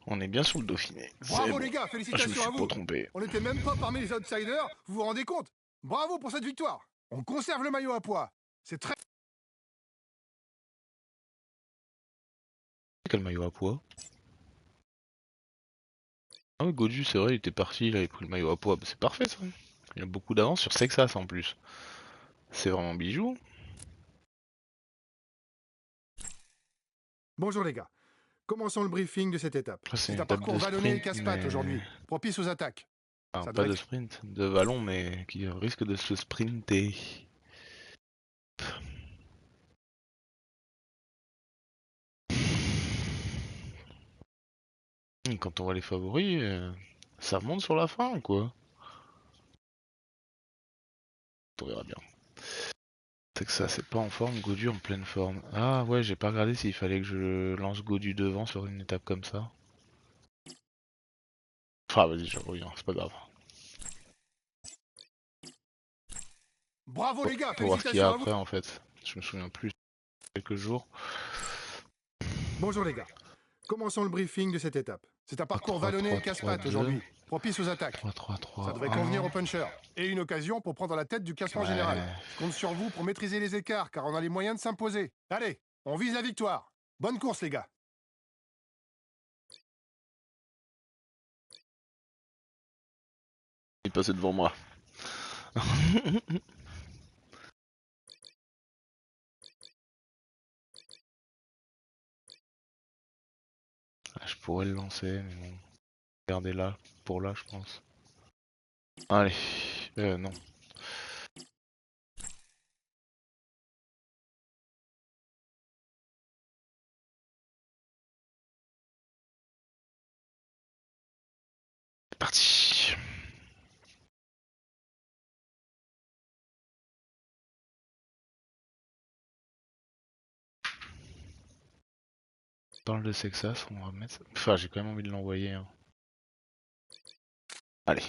On est bien sur le Dauphiné. C'est Bravo bon. les gars, Je me félicitations suis à pas vous. trompé. On n'était même pas parmi les outsiders, vous vous rendez compte? Bravo pour cette victoire. On conserve le maillot à pois. C'est très... Quel maillot à poids? Ah oui, Godu, c'est vrai, il était parti, il avait pris le maillot à poids. Bah, c'est parfait ça. Il a beaucoup d'avance sur Sexas en plus. C'est vraiment bijou. Bonjour les gars. Commençons le briefing de cette étape. Après, c'est une C'est un étape parcours de vallonné et sprint, casse-pattes mais. aujourd'hui, propice aux attaques. Enfin, Ça pas devrait... de sprint, de vallon, mais qui risque de se sprinter. Quand on voit les favoris, ça monte sur la fin, quoi. On verra bien. C'est que ça, c'est pas en forme, Godu en pleine forme. Ah ouais, j'ai pas regardé s'il fallait que je lance Godu devant sur une étape comme ça. Enfin, vas-y, je reviens, c'est pas grave. Bravo les gars, Faut voir ce qu'il y a félicitations à vous. après en fait. Je me souviens plus. Quelques jours. Bonjour les gars. Commençons le briefing de cette étape. C'est un parcours vallonné et 3-3-3-3-2. casse-pattes aujourd'hui, propice aux attaques. Ça devrait 3-3-3-1. convenir aux punchers. Et une occasion pour prendre la tête du classement général. Ouais. Je compte sur vous pour maîtriser les écarts, car on a les moyens de s'imposer. Allez, on vise la victoire. Bonne course les gars. Il passait devant moi. Ah, je pourrais le lancer, mais bon. Regardez là, pour là, je pense. Allez. Non. C'est parti. Dans le Sexas, on va mettre. Enfin, j'ai quand même envie de l'envoyer. Hein. Allez.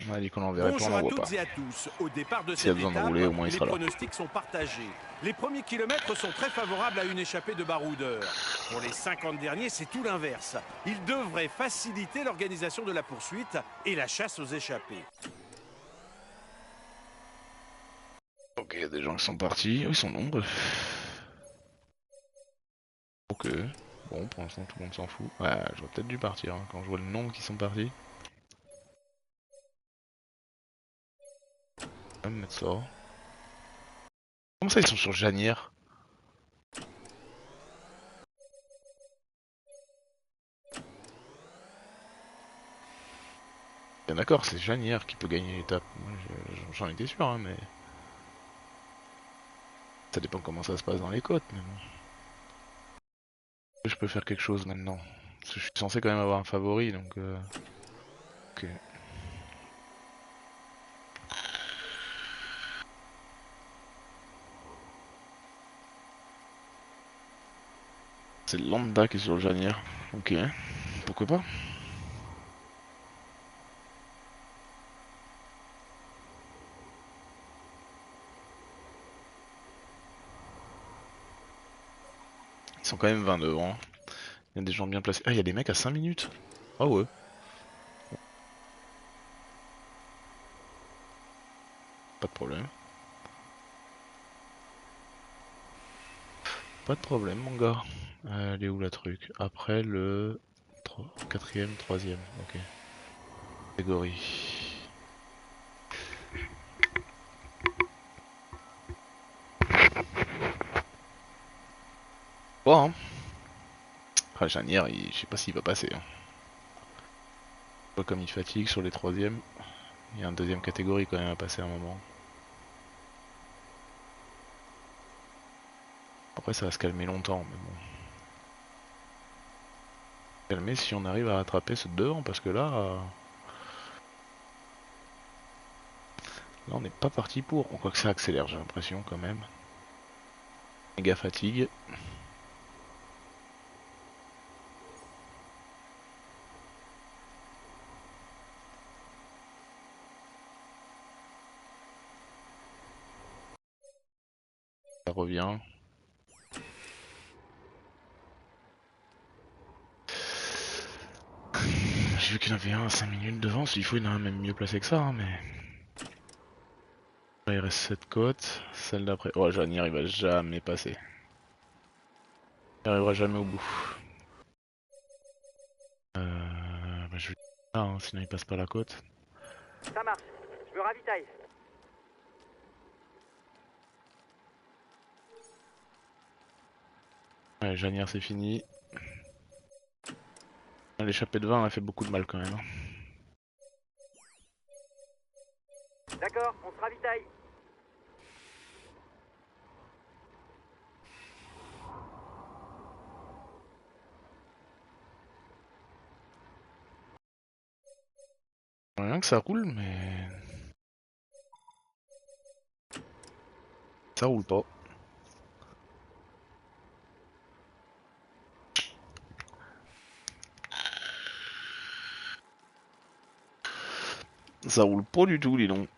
On a dit qu'on l'enverrait pas, on Bonjour à l'envoie pas. toutes et à tous. Au départ de S'il y a cette besoin de étape, rouler, au moins il les sera là. pronostics sont partagés. Les premiers kilomètres sont très favorables à une échappée de baroudeurs. Pour les 50 derniers, c'est tout l'inverse. Ils devraient faciliter l'organisation de la poursuite et la chasse aux échappés. Ok, il y a des gens qui sont partis. Ils sont nombreux. Ok. Bon, pour l'instant, tout le monde s'en fout. Ouais, j'aurais peut-être dû partir hein, quand je vois le nombre qui sont partis. On va mettre ça. Comment ça, ils sont sur Janière? Bien d'accord, c'est Janière qui peut gagner l'étape. Moi, j'en étais sûr, hein, mais. Ça dépend comment ça se passe dans les côtes, mais bon. Je peux faire quelque chose maintenant. Parce que je suis censé quand même avoir un favori, donc. Ok. C'est Lambda qui est sur le Janière. Ok. Pourquoi pas? Ils sont quand même 20 devant. Il y a des gens bien placés. Ah, il y a des mecs à 5 minutes. Ah ouais. Pas de problème. Pas de problème, mon gars. Elle est où la truc? Après le 4ème, 3ème. Ok. Catégorie. Bon, hein. Ah, Janière, je sais pas s'il va passer. Hein. Pas comme il fatigue sur les 3ème. Il y a un deuxième catégorie quand même à passer à un moment. Après, ça va se calmer longtemps, mais bon. Calmer si on arrive à rattraper ce devant, parce que là. Là, on n'est pas parti pour. Bon, quoi que ça accélère, j'ai l'impression quand même. Méga fatigue. Ça revient. j'ai vu qu'il y en avait un à 5 minutes devant, s'il faut il y en a un même mieux placé que ça, hein, mais... Là il reste cette côte, celle d'après... Oh Janier il va jamais passer. Il arrivera jamais au bout. Bah, je vais là, hein, sinon il passe pas la côte. Ça marche, je me ravitaille. Ouais, Janier c'est fini. L'échappée de vin elle a fait beaucoup de mal quand même. Hein. D'accord, on se ravitaille. Rien que ça roule, mais... Ça roule pas. Ça roule pas du tout, dis donc.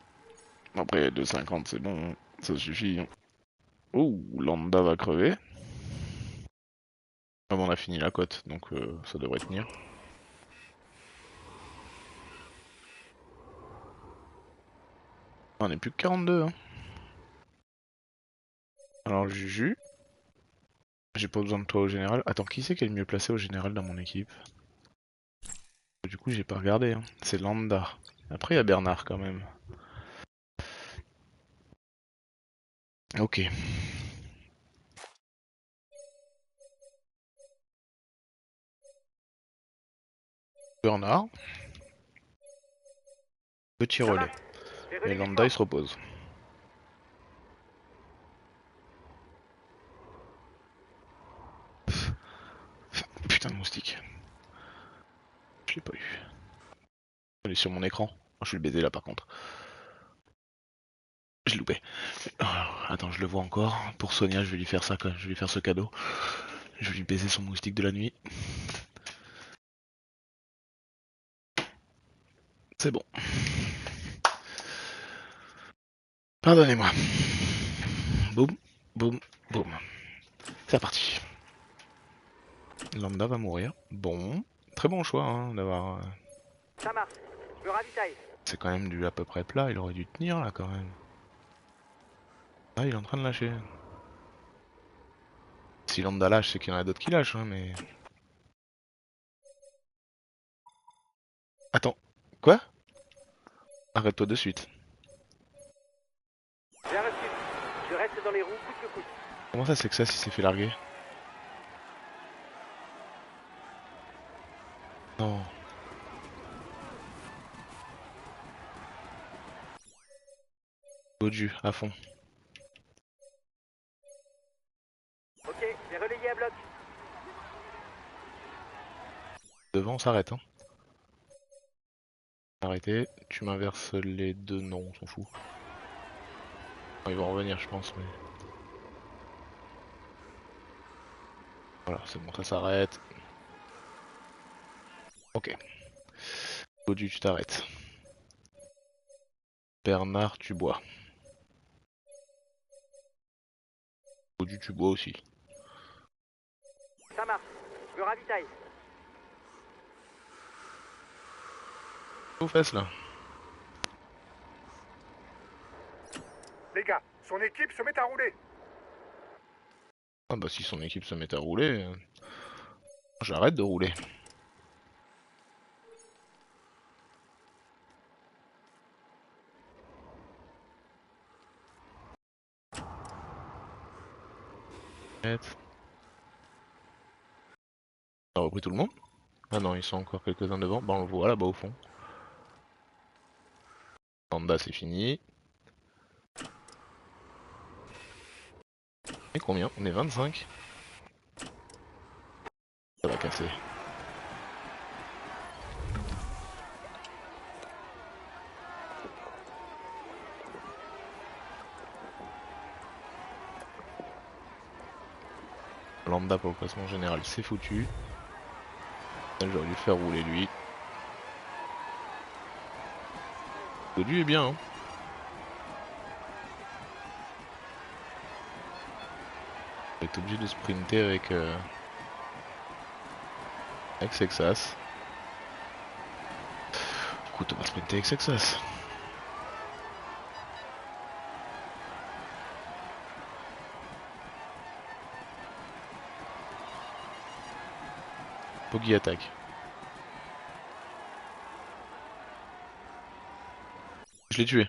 Après 2,50 c'est bon, ça suffit. Hein. Oh, Lambda va crever. Ah bon, on a fini la côte, donc ça devrait tenir. On est plus que 42. Hein. Alors Juju, j'ai pas besoin de toi au général. Attends, qui c'est qui est le mieux placé au général dans mon équipe? Du coup j'ai pas regardé, hein. C'est Lambda. Après il y a Bernard quand même. Ok. Bernard. Petit relais. Et Lambda il se repose. Putain de moustique. Je l'ai pas eu. Elle est sur mon écran. Oh, je suis le baiser là par contre. Je loupais. Oh, attends, je le vois encore. Pour Sonia, je vais lui faire ça, quoi. Je vais lui faire ce cadeau. Je vais lui baiser son moustique de la nuit. C'est bon. Pardonnez-moi. Boum, boum, boum. C'est reparti. Lambda va mourir. Bon. Très bon choix hein, d'avoir... Ça marche, je me ravitaille. C'est quand même du à peu près plat, il aurait dû tenir là quand même. Ah, il est en train de lâcher. Si Lambda lâche, c'est qu'il y en a d'autres qui lâchent, hein, mais... Attends. Quoi? Arrête-toi de suite. Bien reçu. Je reste dans les roues coûte que coûte. Comment ça c'est que ça s'il s'est fait larguer? Non. Godu, à fond. Ok, j'ai relayé à bloc. Devant, on s'arrête, hein. Arrêtez, tu m'inverses les deux, non, on s'en fout. Ils vont revenir, je pense, mais... Voilà, c'est bon, ça s'arrête. Ok. Godu, tu t'arrêtes. Bernard, tu bois. Godu, tu bois aussi. Ça marche, je me ravitaille. Aux fesses, là. Les gars, son équipe se met à rouler. Ah bah si son équipe se met à rouler... J'arrête de rouler. Ça a repris tout le monde? Ah non, ils sont encore quelques-uns devant. Bah on le voit là-bas au fond. Panda c'est fini. Et combien? On est 25. Ça va casser. Lambda pour le classement général, c'est foutu. J'aurais dû le faire rouler lui. Godu est bien, hein. On va être obligé de sprinter avec Sexas. Écoute, on va sprinter avec Sexas. Poggy attaque. Je l'ai tué.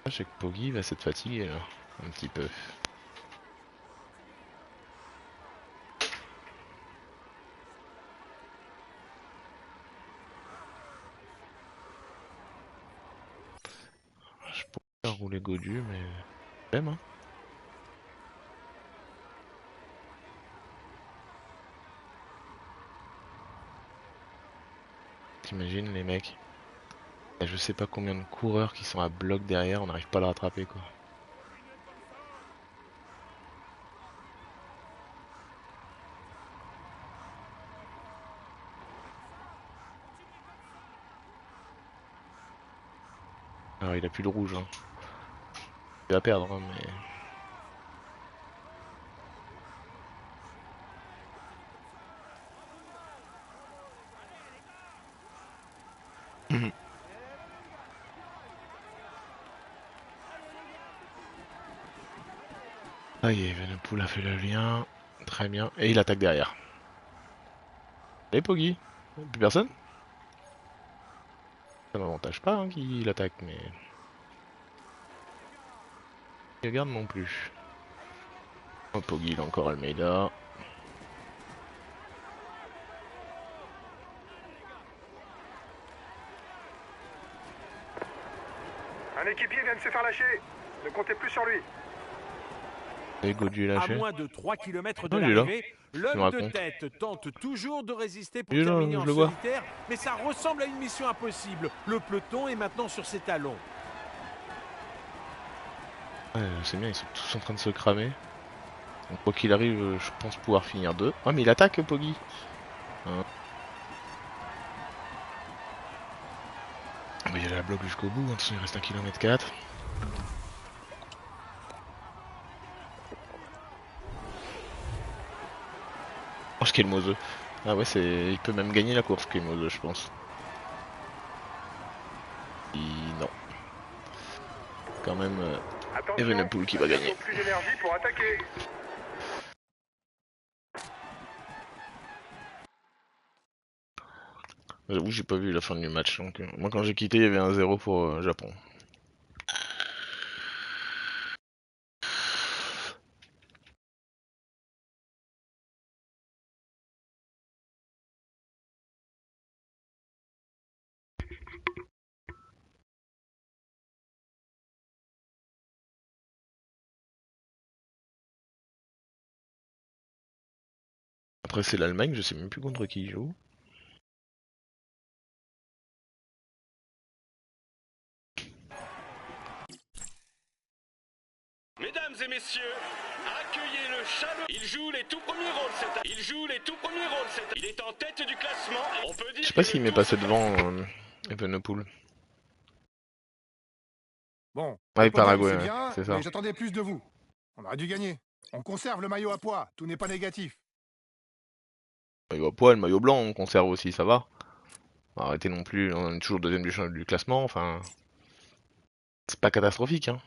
Je sais que Poggy va s'être fatigué là, un petit peu. Je pourrais rouler Godu, mais même hein. T'imagines les mecs? Et je sais pas combien de coureurs qui sont à bloc derrière, on n'arrive pas à le rattraper quoi. Alors il a plus de rouge hein. Il va perdre hein, mais... Ah y est, Venepool a fait le lien. Très bien. Et il attaque derrière. Et Poggy. Plus personne? Ça m'avantage pas hein, qu'il attaque, mais... Il regarde non plus. Oh, Poggy, il a encore Almeida. Un équipier vient de se faire lâcher. Ne comptez plus sur lui. Et Godu est À lâché. moins de 3 km de Ah, il est là. l'arrivée, Tu me l'homme de racontes. tête tente toujours de résister pour Il est là, terminer je en le vois. solitaire, mais ça ressemble à une mission impossible. Le peloton est maintenant sur ses talons. Ouais, c'est bien, ils sont tous en train de se cramer. Donc, quoi qu'il arrive, je pense pouvoir finir 2. Ah, mais il attaque, Poggy. Hein. On va y aller à bloc jusqu'au bout, hein. De toute façon, il reste 1 km 4. Oh, Skelmose. Ah ouais, c'est... il peut même gagner la course, Skelmose, je pense. Non. Quand même, Evenepoel qui va gagner. Plus d'énergie pour attaquer. J'avoue, j'ai pas vu la fin du match. Donc, moi, quand j'ai quitté, il y avait un 0 pour Japon. Après, c'est l'Allemagne, je sais même plus contre qui il joue. Mesdames et messieurs, accueillez le chaleureux. Il joue les tout premiers rôles cette année. Il joue les tout premiers rôles cette année. Il est en tête du classement. On peut dire. Je sais pas s'il m'est passé devant Evenepoel. Bon, Ah, le et podium, Paraguay, c'est ouais, bien, c'est ça. mais j'attendais plus de vous. On aurait dû gagner. On conserve le maillot à poids, tout n'est pas négatif. Maillot à poil, maillot blanc, on conserve aussi, ça va. Arrêtez non plus, on est toujours deuxième du classement, enfin... C'est pas catastrophique, hein.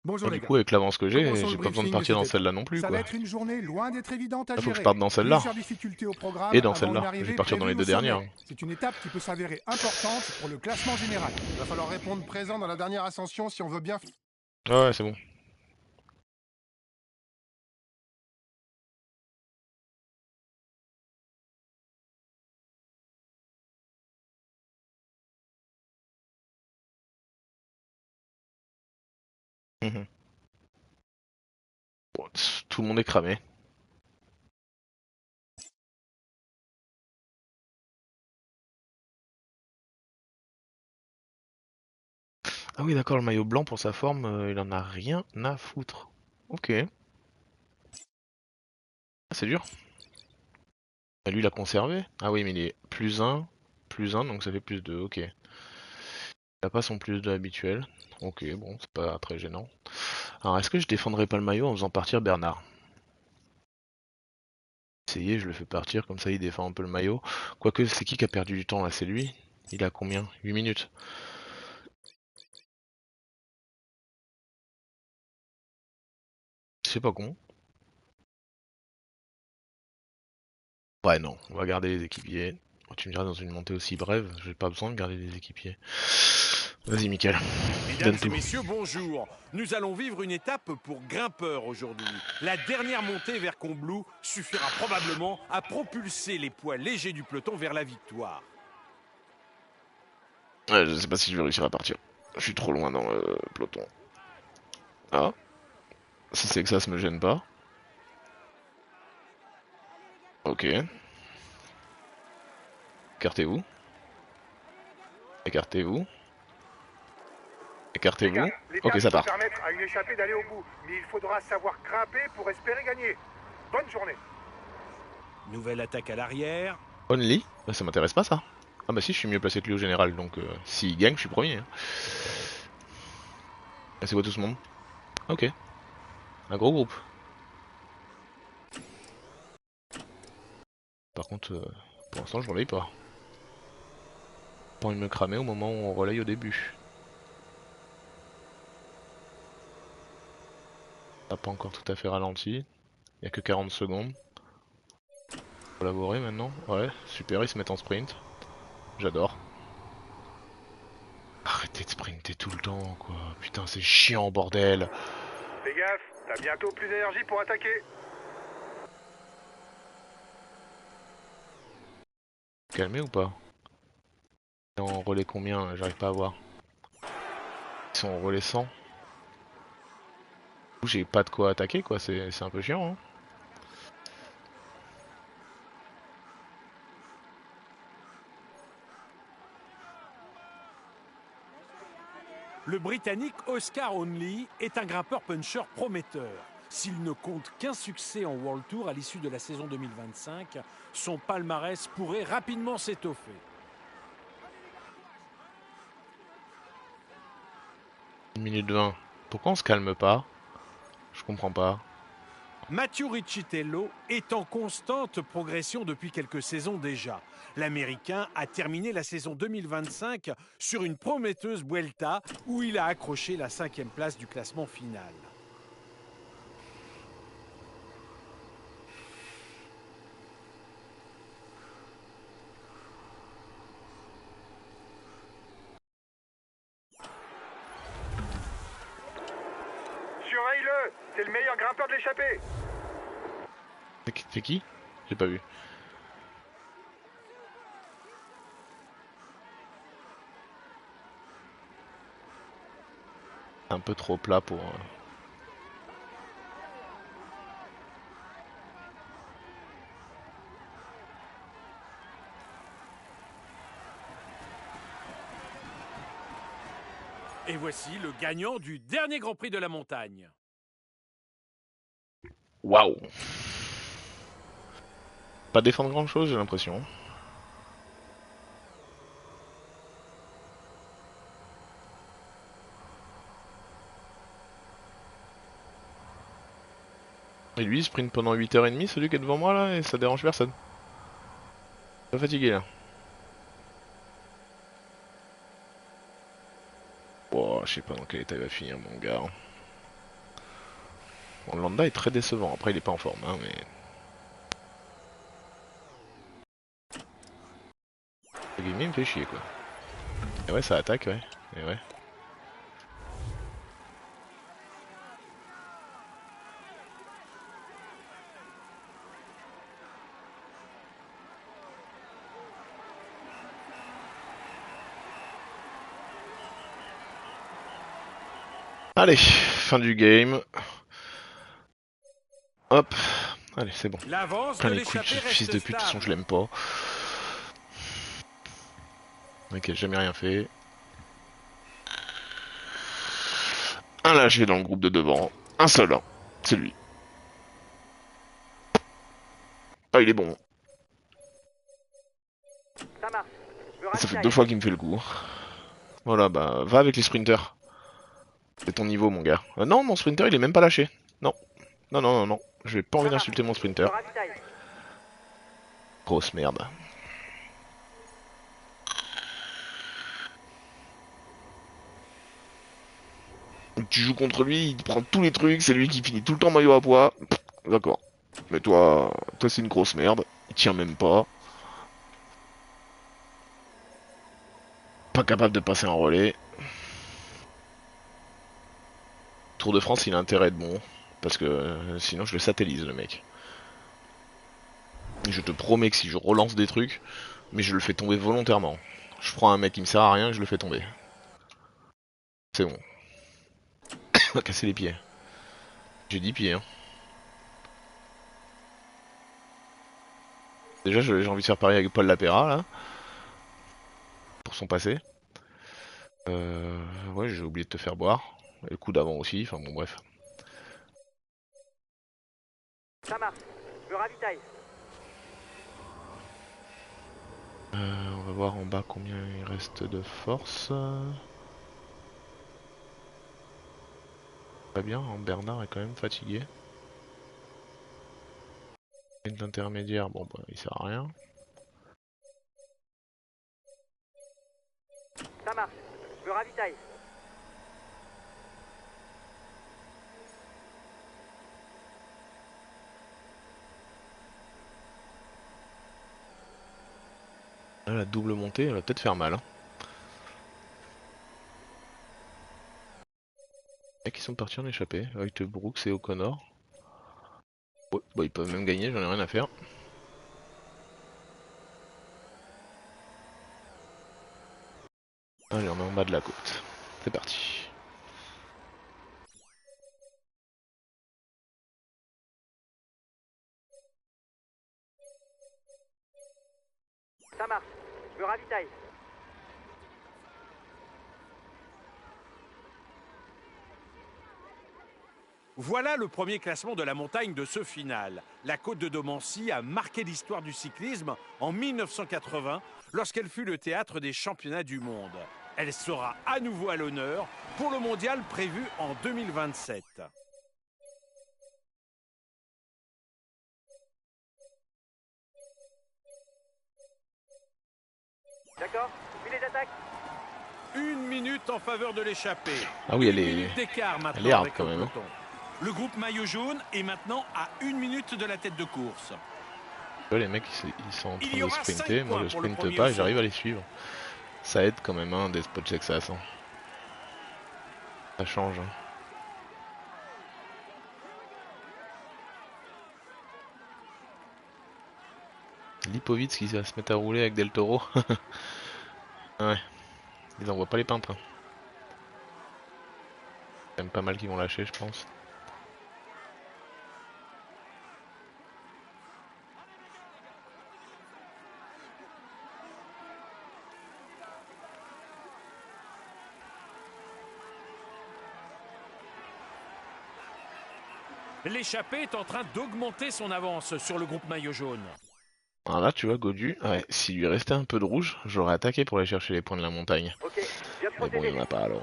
Bonjour Moi, les du gars. coup, avec l'avance que j'ai Commençons le pas besoin de briefing partir dans cette celle-là étape. non plus, Ça quoi. va être une journée loin d'être évidente à Là, faut que je gérer. parte dans celle-là. Plusieurs difficultés au programme Et dans avant celle-là. une Je arrivée vais partir dans les prévue deux au sommet. dernières. C'est une étape qui peut s'avérer importante pour le classement général. Il va falloir répondre présent dans la dernière ascension si on veut bien. Ah ouais, c'est bon. Mhm. Bon, tout le monde est cramé. Ah oui, d'accord, le maillot blanc pour sa forme, il en a rien à foutre. Ok. Ah, c'est dur. Ah, lui, il a conservé. Ah oui, mais il est plus un, donc ça fait plus 2, ok. Il a pas son plus 2 habituel. Ok, bon, c'est pas très gênant. Alors, est-ce que je défendrai pas le maillot en faisant partir Bernard? Essayez, je le fais partir, comme ça il défend un peu le maillot. Quoique, c'est qui a perdu du temps là? C'est lui? Il a combien? 8 minutes. C'est pas con. Ouais, non, on va garder les équipiers. Oh, tu me diras, dans une montée aussi brève, j'ai pas besoin de garder les équipiers. Vas-y, Mickaël, Mesdames donne et tout. messieurs, bonjour. Nous allons vivre une étape pour grimpeurs aujourd'hui. La dernière montée vers Combloux suffira probablement à propulser les poids légers du peloton vers la victoire. Ouais, je sais pas si je vais réussir à partir. Je suis trop loin dans le peloton. Ah, si c'est que ça me gêne pas. Ok. Écartez-vous. Écartez-vous. Les gars, Écartez-vous. l'étape Ok, ça peut part. permettre à une échappée d'aller au bout, mais il faudra savoir grimper pour espérer gagner. Bonne journée. Nouvelle attaque à l'arrière. Only? Bah, ça m'intéresse pas ça. Ah bah si, je suis mieux placé que lui au général, donc s'il gagne, je suis premier. Hein. Ah, c'est quoi tout ce monde? Ok. Un gros groupe. Par contre, pour l'instant, je relaye pas. Pas envie de me cramer au moment où on relaye au début. Ça n'a pas encore tout à fait ralenti. Il y a que 40 secondes. Collaborer maintenant. Ouais, super, ils se mettent en sprint. J'adore. Arrêtez de sprinter tout le temps, quoi. Putain, c'est chiant, bordel. Fais gaffe, t'as bientôt plus d'énergie pour attaquer. Calmé ou pas? En relais combien? J'arrive pas à voir. Ils sont en relais 100. J'ai pas de quoi attaquer, quoi. C'est un peu chiant, hein. Le Britannique Oscar Onley est un grimpeur puncher prometteur. S'il ne compte qu'un succès en World Tour à l'issue de la saison 2025, son palmarès pourrait rapidement s'étoffer. 1 minute 20. Pourquoi on se calme pas? Je comprends pas. Mathieu Riccitello est en constante progression depuis quelques saisons déjà. L'Américain a terminé la saison 2025 sur une prometteuse Vuelta où il a accroché la 5e place du classement final. Surveille-le, c'est le meilleur grimpeur de l'échappée. C'est qui? J'ai pas vu. Un peu trop plat pour... Et voici le gagnant du dernier Grand Prix de la montagne. Waouh! Pas défendre grand chose, j'ai l'impression. Et lui, il sprint pendant 8h30, celui qui est devant moi là, et ça dérange personne. Pas fatigué là. Oh, je sais pas dans quel état il va finir mon gars. Bon, Landa est très décevant, après il est pas en forme, hein, mais... Le game il me fait chier quoi. Et ouais, ça attaque, ouais. Et ouais. Allez, fin du game. Hop. Allez, c'est bon. L'avance Plein de les couilles de ce l'échappée fils de reste pute, de toute façon je stable. l'aime pas. Ok, j'ai jamais rien fait. Un lâché dans le groupe de devant. Un seul, hein. C'est lui. Ah, il est bon. Ça marche. Je me Ça fait ravitaille. 2 fois qu'il me fait le coup. Voilà, bah, va avec les sprinters. C'est ton niveau, mon gars. Non, mon sprinter, il est même pas lâché. Non. Non, non, non, non. J'ai pas envie Ça marche. d'insulter mon Je sprinter. me ravitaille. Grosse merde. Tu joues contre lui, il te prend tous les trucs, c'est lui qui finit tout le temps maillot à poids. D'accord. Mais toi c'est une grosse merde. Il tient même pas. Pas capable de passer un relais. Tour de France, il a intérêt à être bon. Parce que sinon je le satellise, le mec. Et je te promets que si je relance des trucs, mais je le fais tomber volontairement. Je prends un mec qui me sert à rien et je le fais tomber. C'est bon. On va casser les pieds. J'ai 10 pieds, hein. Déjà, j'ai envie de faire pareil avec Paul Lapera, là. Pour son passé. Ouais, j'ai oublié de te faire boire. Et le coup d'avant aussi, enfin bon, bref. Ça marche. Je me ravitaille. On va voir en bas combien il reste de force. Pas bien, hein, Bernard est quand même fatigué. L'intermédiaire, bon bah il sert à rien. Ça marche. Je me ravitaille. Là, la double montée, elle va peut-être faire mal, hein. Les mecs, ils sont partis en échappée, avec Brooks et O'Connor. Ouais, bah ils peuvent même gagner, j'en ai rien à faire. Allez, on est en bas de la côte. C'est parti. Ça marche. Je me ravitaille. Voilà le premier classement de la montagne de ce final. La côte de Domancy a marqué l'histoire du cyclisme en 1980, lorsqu'elle fut le théâtre des championnats du monde. Elle sera à nouveau à l'honneur pour le mondial prévu en 2027. D'accord. Puis les attaques. 1 minute en faveur de l'échappée. Ah oui, 1 minute d'écart elle maintenant est hard avec quand le même, hein. peloton. Le groupe maillot jaune est maintenant à 1 minute de la tête de course. Là, les mecs ils sont en Il train y de aura 5 sprinter, moi points je pour le sprinte premier pas au et j'arrive sommet. à les suivre. Ça aide quand même, hein, des spots Texas, hein. Ça change, hein. Lipovitz qui va se mettre à rouler avec Del Toro. Ouais, ils envoient pas les peintres, hein. C'est même pas mal qu'ils vont lâcher, je pense. L'échappée est en train d'augmenter son avance sur le groupe maillot jaune. Alors là, tu vois, Godu, ouais, s'il lui restait un peu de rouge, j'aurais attaqué pour aller chercher les points de la montagne. Ok. Bien Mais bon, il procédé. y en a pas alors.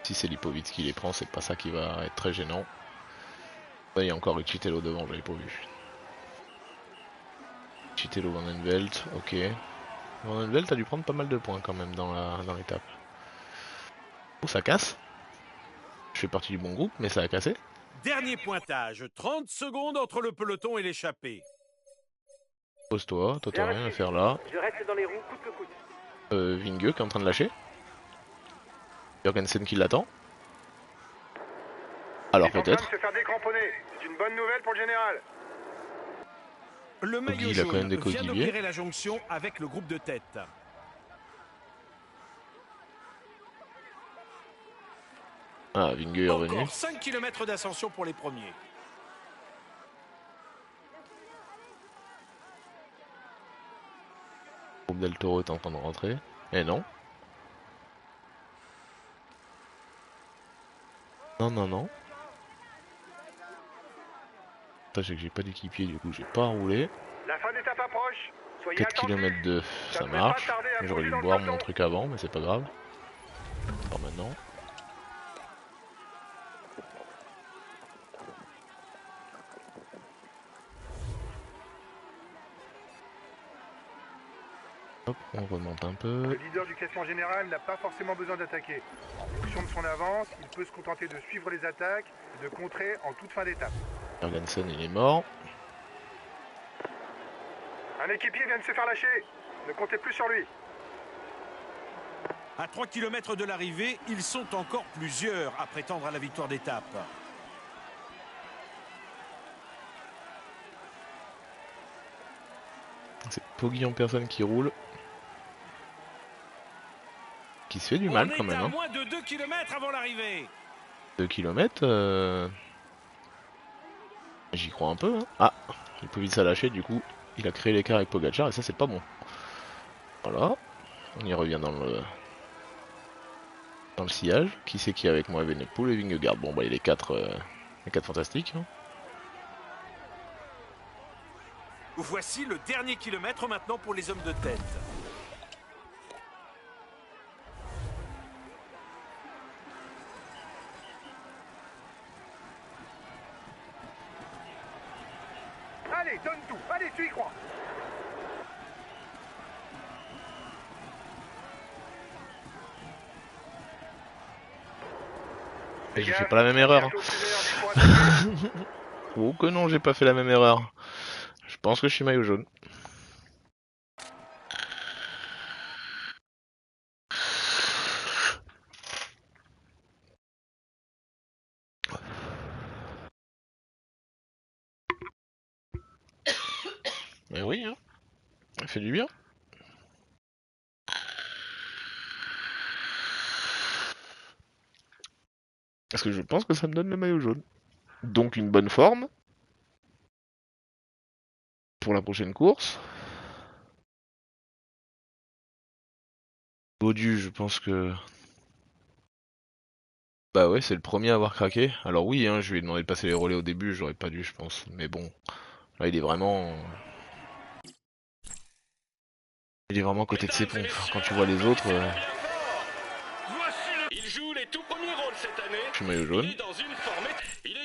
Si c'est Lipovitz qui les prend, c'est pas ça qui va être très gênant. Ouais, il y a encore Uchitello devant, j'avais pas vu. Uchitello Van den Velt, ok. Van den Velt a dû prendre pas mal de points quand même dans l'étape. Oh, ça casse. Je fais partie du bon groupe, mais ça a cassé. Dernier pointage, 30 secondes entre le peloton et l'échappée. Pose-toi, toi t'as Bien rien à reçu. faire là. Je reste dans les roues coûte que coûte. Vingue qui est en train de lâcher. Jorgensen qui l'attend. Alors Il est en train de peut-être. se faire décramponner. C'est une bonne nouvelle pour le général. Le maillot il a quand même jaune des vient coéquipiers. d'opérer la jonction avec le groupe de tête. Ah, Vingue est revenu. Encore 5 km d'ascension pour les premiers. Groupe Del Toro est en train de rentrer. Eh non. Non, non, non. L'avantage c'est que j'ai pas d'équipier, du coup j'ai pas à rouler. La fin d'étape approche. Soyez 4 attentifs. km de Ça ça devrait marche. pas tarder à J'aurais brûler dû dans le boire mon peloton. truc avant, mais c'est pas grave. Pas maintenant. Hop, on remonte un peu. Le leader du classement général n'a pas forcément besoin d'attaquer. En fonction de son avance, il peut se contenter de suivre les attaques et de contrer en toute fin d'étape. Jorgensen il est mort. Un équipier vient de se faire lâcher. Ne comptez plus sur lui. À 3 km de l'arrivée, ils sont encore plusieurs à prétendre à la victoire d'étape. C'est Poggy en personne qui roule. Qui se fait du mal quand même. On est à Hein. moins de 2 km avant l'arrivée. 2 km, j'y crois un peu. Hein. Ah, il peut vite s'lâcher, du coup il a créé l'écart avec Pogacar et ça c'est pas bon. Voilà, on y revient dans le sillage. Qui c'est qui est avec moi? Evenepoel et Vingegaard. Bon bah les quatre fantastiques. Hein. Voici le dernier kilomètre maintenant pour les hommes de tête. Allez, donne tout. Allez, tu y crois. Et j'ai fait pas la même erreur. Oh que non, j'ai pas fait la même erreur. Je pense que je suis maillot jaune. Mais oui, hein. Ça fait du bien. Parce que je pense que ça me donne le maillot jaune. Donc une bonne forme. Pour la prochaine course. Baudu, je pense que... Bah ouais, c'est le premier à avoir craqué. Alors oui, hein, je lui ai demandé de passer les relais au début, j'aurais pas dû, je pense. Mais bon, là il est vraiment... Il est vraiment à côté de ses pompes. Quand tu vois les autres... Il joue les tout premiers rôles cette année. Je suis maillot jaune. Il est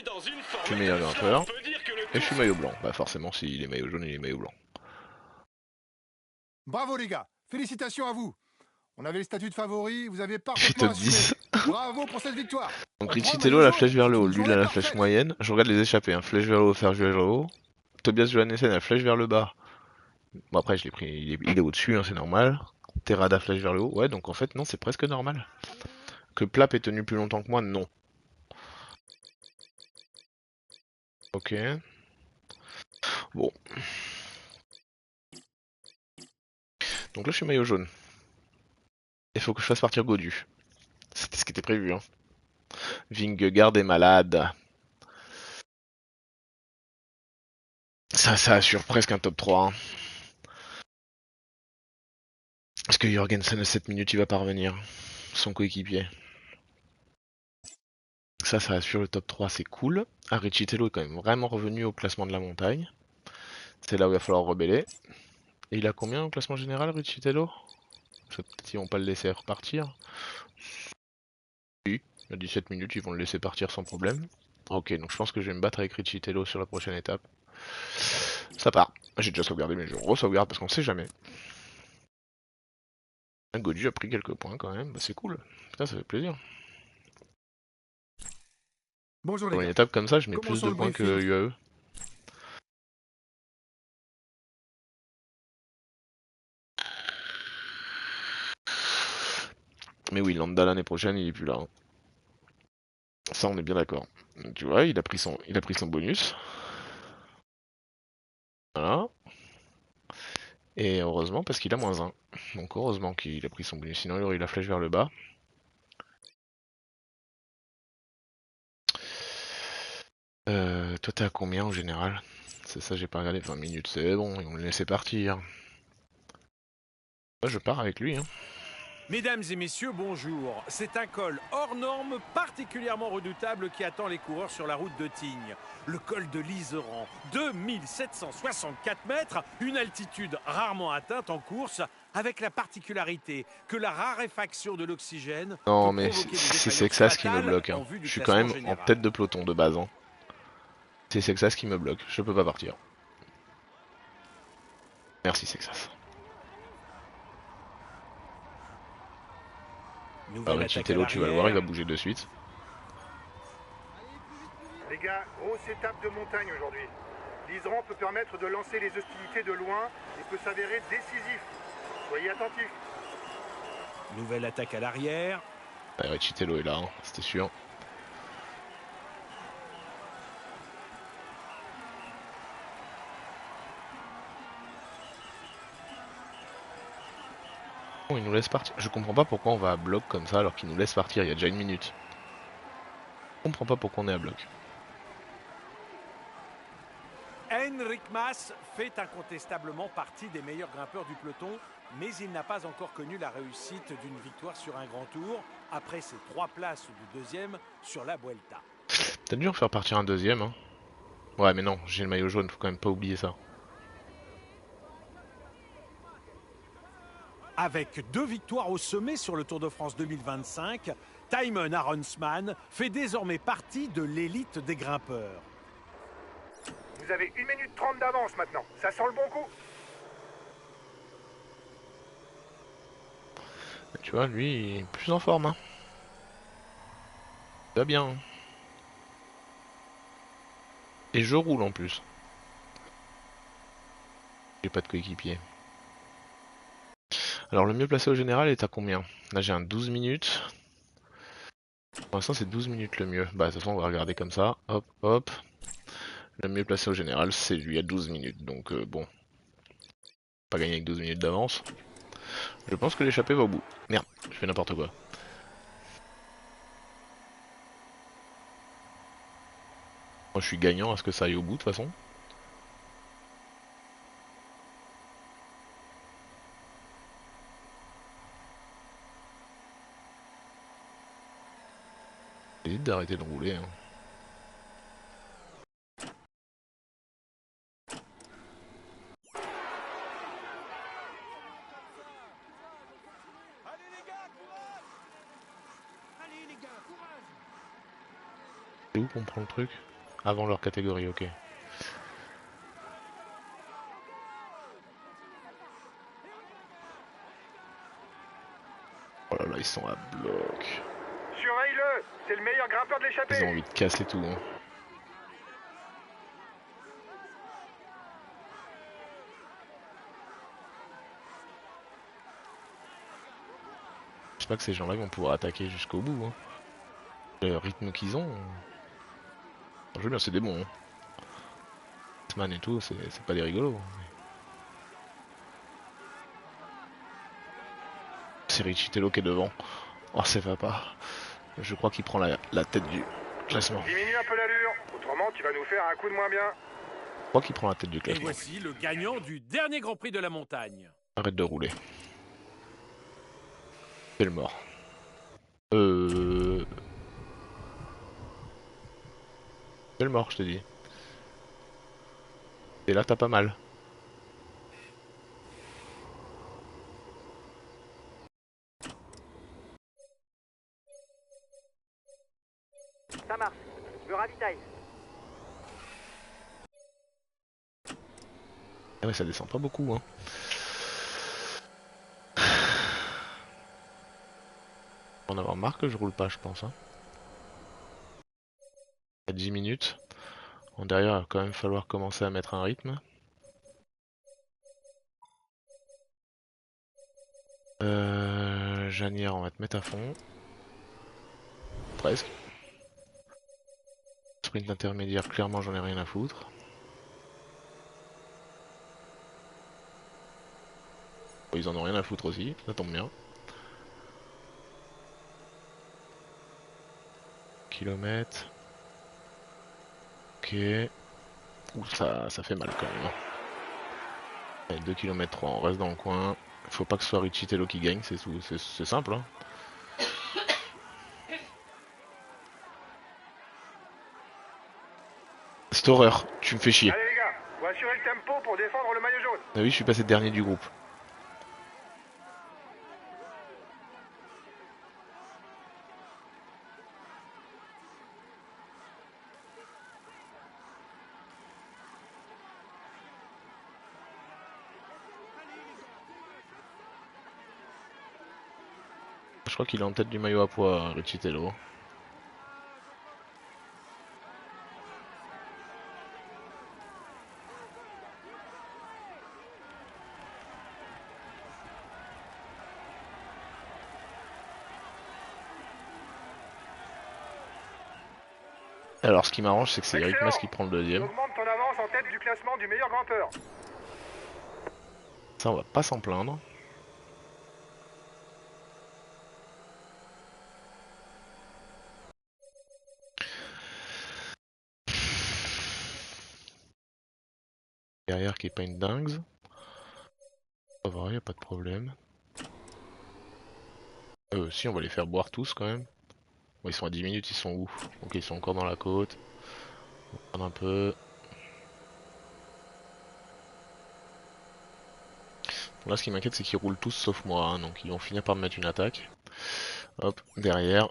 dans une forme. Je suis meilleur grimpeur. On peut dire que le Et je suis maillot blanc. Bah forcément, s'il est maillot jaune, il est maillot blanc. Bravo les gars. Félicitations à vous. On avait le statut de favori, vous avez Je parfaitement top 10. assumé. Bravo pour cette victoire. Donc On Richitello prend le la maillot flèche vers le jaune, haut, c'est lui une il a la journée flèche parfaite. moyenne. Je regarde les échappés, hein. Flèche vers le haut, flèche vers le haut. Tobias Johannessen la flèche vers le bas. Bon après je l'ai pris, il est au-dessus, hein, c'est normal. Terrada flèche vers le haut, ouais donc en fait non c'est presque normal. Que Plap ait tenu plus longtemps que moi, non. Ok. Bon. Donc là je suis maillot jaune. Il faut que je fasse partir Godu. C'était ce qui était prévu, hein. Vingegaard est malade. Ça assure presque un top 3. Hein. Parce que Jorgensen à 7 minutes il va pas revenir. Son coéquipier. Ça assure le top 3, c'est cool. Ah, Richitello est quand même vraiment revenu au classement de la montagne. C'est là où il va falloir rebeller. Et il a combien au classement général, Richitello? Peut-être ils vont pas le laisser repartir. Oui, il y a 17 minutes, ils vont le laisser partir sans problème. Ok, donc je pense que je vais me battre avec Richitello sur la prochaine étape. Ça part. J'ai déjà sauvegardé, mais je re-sauvegarde parce qu'on sait jamais. Godu a pris quelques points quand même, bah, c'est cool. Putain, ça fait plaisir. Bonjour Pour les une gars. étape comme ça, je mets Commençons plus de le points que briefing. UAE. Mais oui, Landa l'année prochaine, il est plus là. Hein. Ça, on est bien d'accord. Tu vois, il a pris son bonus. Voilà. Et heureusement, parce qu'il a -1. Donc heureusement qu'il a pris son bonus, sinon il aurait eu la flèche vers le bas. Toi, t'es à combien en général? C'est ça, j'ai pas regardé. 20 minutes, c'est bon, ils vont me laisser partir. Moi, je pars avec lui. Hein. Mesdames et messieurs, bonjour. C'est un col hors norme particulièrement redoutable qui attend les coureurs sur la route de Tignes. Le col de l'Iseran, 2764 mètres, une altitude rarement atteinte en course, avec la particularité que la raréfaction de l'oxygène Non peut mais provoquer des c'est défaillances Sexas qui me fatales bloque. en Hein. vue du Je suis quand même classement en général. tête de peloton de base. Hein. C'est Sexas qui me bloque. Je peux pas partir. Merci Sexas. Nouvelle Alors attaque à Chitello, tu vas le voir, il va l'arrière. bouger de suite. Les gars, grosse étape de montagne aujourd'hui. L'Iseran peut permettre de lancer les hostilités de loin et peut s'avérer décisif. Soyez attentifs. Nouvelle attaque à l'arrière. Ouais, Chitello est là, hein, c'était sûr. Bon, il nous laisse partir. Je comprends pas pourquoi on va à bloc comme ça alors qu'il nous laisse partir il y a déjà une minute. Je comprends pas pourquoi on est à bloc. Henrik Mas fait incontestablement partie des meilleurs grimpeurs du peloton, mais il n'a pas encore connu la réussite d'une victoire sur un grand tour après ses 3 places du deuxième sur la Vuelta. T'as dû en faire partir un deuxième, hein. Ouais mais non, j'ai le maillot jaune, faut quand même pas oublier ça. Avec 2 victoires au sommet sur le Tour de France 2025, Thymen Aronsman fait désormais partie de l'élite des grimpeurs. Vous avez 1 minute 30 d'avance maintenant. Ça sent le bon coup. Tu vois, lui, il est plus en forme, hein. Ça va bien. Hein. Et je roule en plus. J'ai pas de coéquipier. Alors le mieux placé au général est à combien? Là j'ai un 12 minutes. Pour l'instant c'est 12 minutes le mieux. Bah de toute façon on va regarder comme ça. Hop hop. Le mieux placé au général c'est lui à 12 minutes. Donc bon. Pas gagner avec 12 minutes d'avance. Je pense que l'échappée va au bout. Merde, je fais n'importe quoi. Moi je suis gagnant à ce que ça aille au bout de toute façon. J'hésite d'arrêter de rouler. Hein. C'est où qu'on prend le truc? Avant leur catégorie, ok. Oh là là, ils sont à bloc. Surveille-le. C'est le meilleur grimpeur de Ils ont l'échappée. envie de casser tout. Hein. J'espère que ces gens-là vont pouvoir attaquer jusqu'au bout. Hein. Le rythme qu'ils ont. Je veux bien, c'est des bons. Hein. Man et tout, c'est pas des rigolos. C'est Richitello qui est devant. Oh, c'est pas. Je crois qu'il prend la tête du classement. Diminue un peu l'allure. Autrement, tu vas nous faire un coup de moins bien. Je crois qu'il prend la tête du Et classement. voici le gagnant du dernier Grand Prix de la montagne. Arrête de rouler. C'est le mort. C'est le mort, je te dis. Et là, t'as pas mal. Ça marche. Je me ravitaille. Ah ouais, ça descend pas beaucoup, hein. On va en avoir marre que je roule pas, je pense. Hein. À 10 minutes. En derrière, il va quand même falloir commencer à mettre un rythme. Janière, on va te mettre à fond. Presque. Sprint intermédiaire, clairement j'en ai rien à foutre. Bon, ils en ont rien à foutre aussi, ça tombe bien. Kilomètre. Ok. Ouh, ça fait mal quand même. Hein. Allez, 2 km 3, on reste dans le coin. Faut pas que ce soit Richitello qui gagne, c'est simple. Hein. Cette horreur, tu me fais chier. Allez les gars, faut assurer le tempo pour défendre le maillot jaune. Ah oui, je suis passé dernier du groupe. Je crois qu'il est en tête du maillot à poids, Richitello. Alors ce qui m'arrange c'est que c'est Eric Excellent. Mas qui prend le deuxième. Augmente ton avance en tête du classement du meilleur grimpeur. Ça on va pas s'en plaindre. Derrière qui est pas une dingue. Ça va, y a pas de problème. Si on va les faire boire tous quand même. Bon, ils sont à 10 minutes, ils sont où? Ok, ils sont encore dans la côte. On va prendre un peu. Là ce qui m'inquiète c'est qu'ils roulent tous sauf moi, hein, donc ils vont finir par me mettre une attaque. Hop, derrière.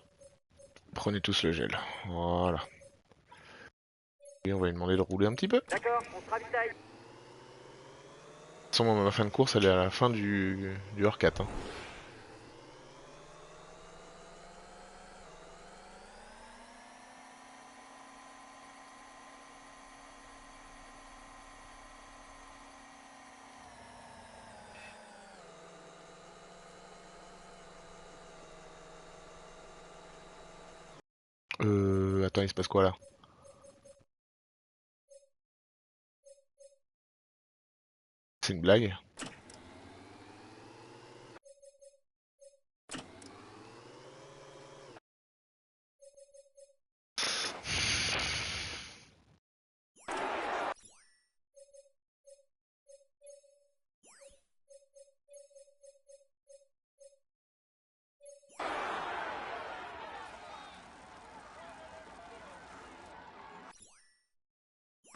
Prenez tous le gel. Voilà. Et on va lui demander de rouler un petit peu. D'accord, on se ravitaille. De toute façon, ma fin de course elle est à la fin du R4. Hein. Attends, il se passe quoi là? C'est une blague?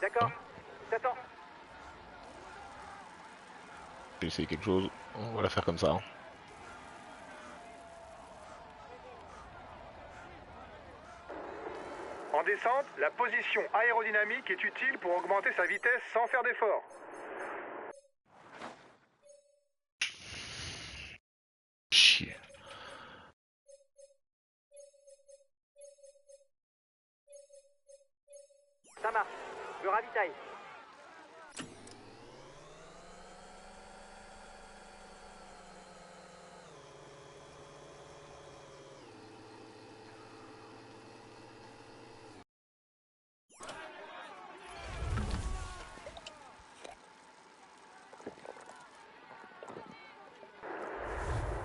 D'accord, t'attends. J'ai essayé quelque chose, on va la faire comme ça. Hein. En descente, la position aérodynamique est utile pour augmenter sa vitesse sans faire d'effort. Chier. Ça marche. Je ravitaille.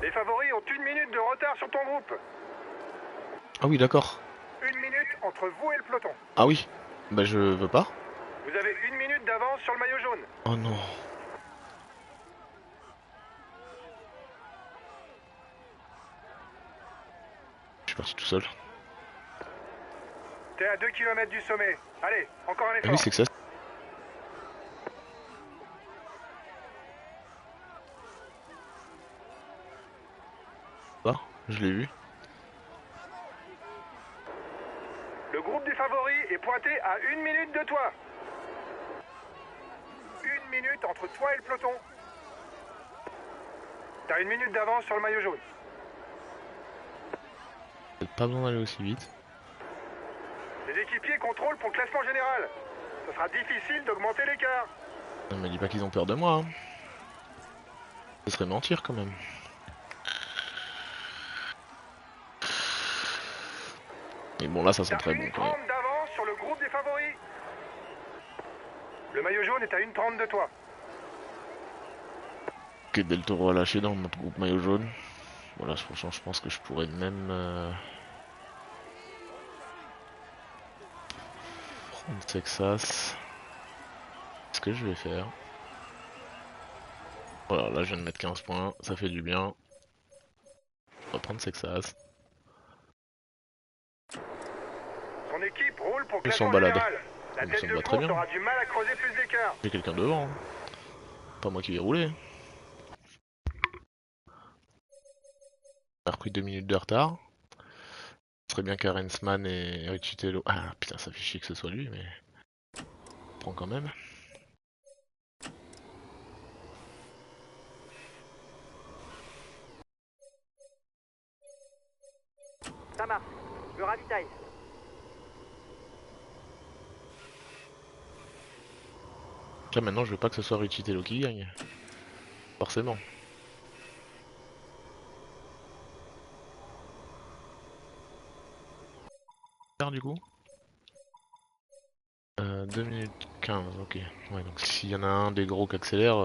Les favoris ont 1 minute de retard sur ton groupe. Ah oui, d'accord. 1 minute entre vous et le peloton. Ah oui, bah je veux pas. Vous avez 1 minute d'avance sur le maillot jaune. Oh non. Je suis parti tout seul. T'es à 2 km du sommet. Allez, encore un Ah effort. oui, c'est que ça. Ah, je l'ai vu. Le groupe des favoris est pointé à 1 minute de toi. 1 minute entre toi et le peloton. T'as 1 minute d'avance sur le maillot jaune. Peut-être pas besoin d'aller aussi vite. Les équipiers contrôlent pour le classement général. Ce sera difficile d'augmenter l'écart. Ne me dis pas qu'ils ont peur de moi. Hein. Ce serait mentir quand même. Mais bon là ça sent T'as très bon 1 quand même. 30 d'avance sur le groupe des favoris. Le maillot jaune est à 1 30 de toi. Ok, Del Toro a lâché dans notre groupe maillot jaune. Voilà, franchement je pense que je pourrais même prendre Texas. Ce que je vais faire. Voilà, là je viens de mettre 15 points, ça fait du bien. On va prendre Sexas. Son équipe roule pour Ils sont en classement balade. général. La Ils tête sont de pas très course bien. aura du mal à creuser plus d'écart. J'ai quelqu'un devant. Hein. Pas moi qui vais rouler. On a repris 2 minutes de retard. Ce serait bien qu'Arensman et Richitello. Ah putain, ça fait chier que ce soit lui, mais. On prend quand même. Ça marche. Je ravitaille. Là maintenant, je veux pas que ce soit Richitello qui gagne. Forcément. Du coup 2 minutes 15, ok. Ouais, donc s'il y en a un des gros qui accélère,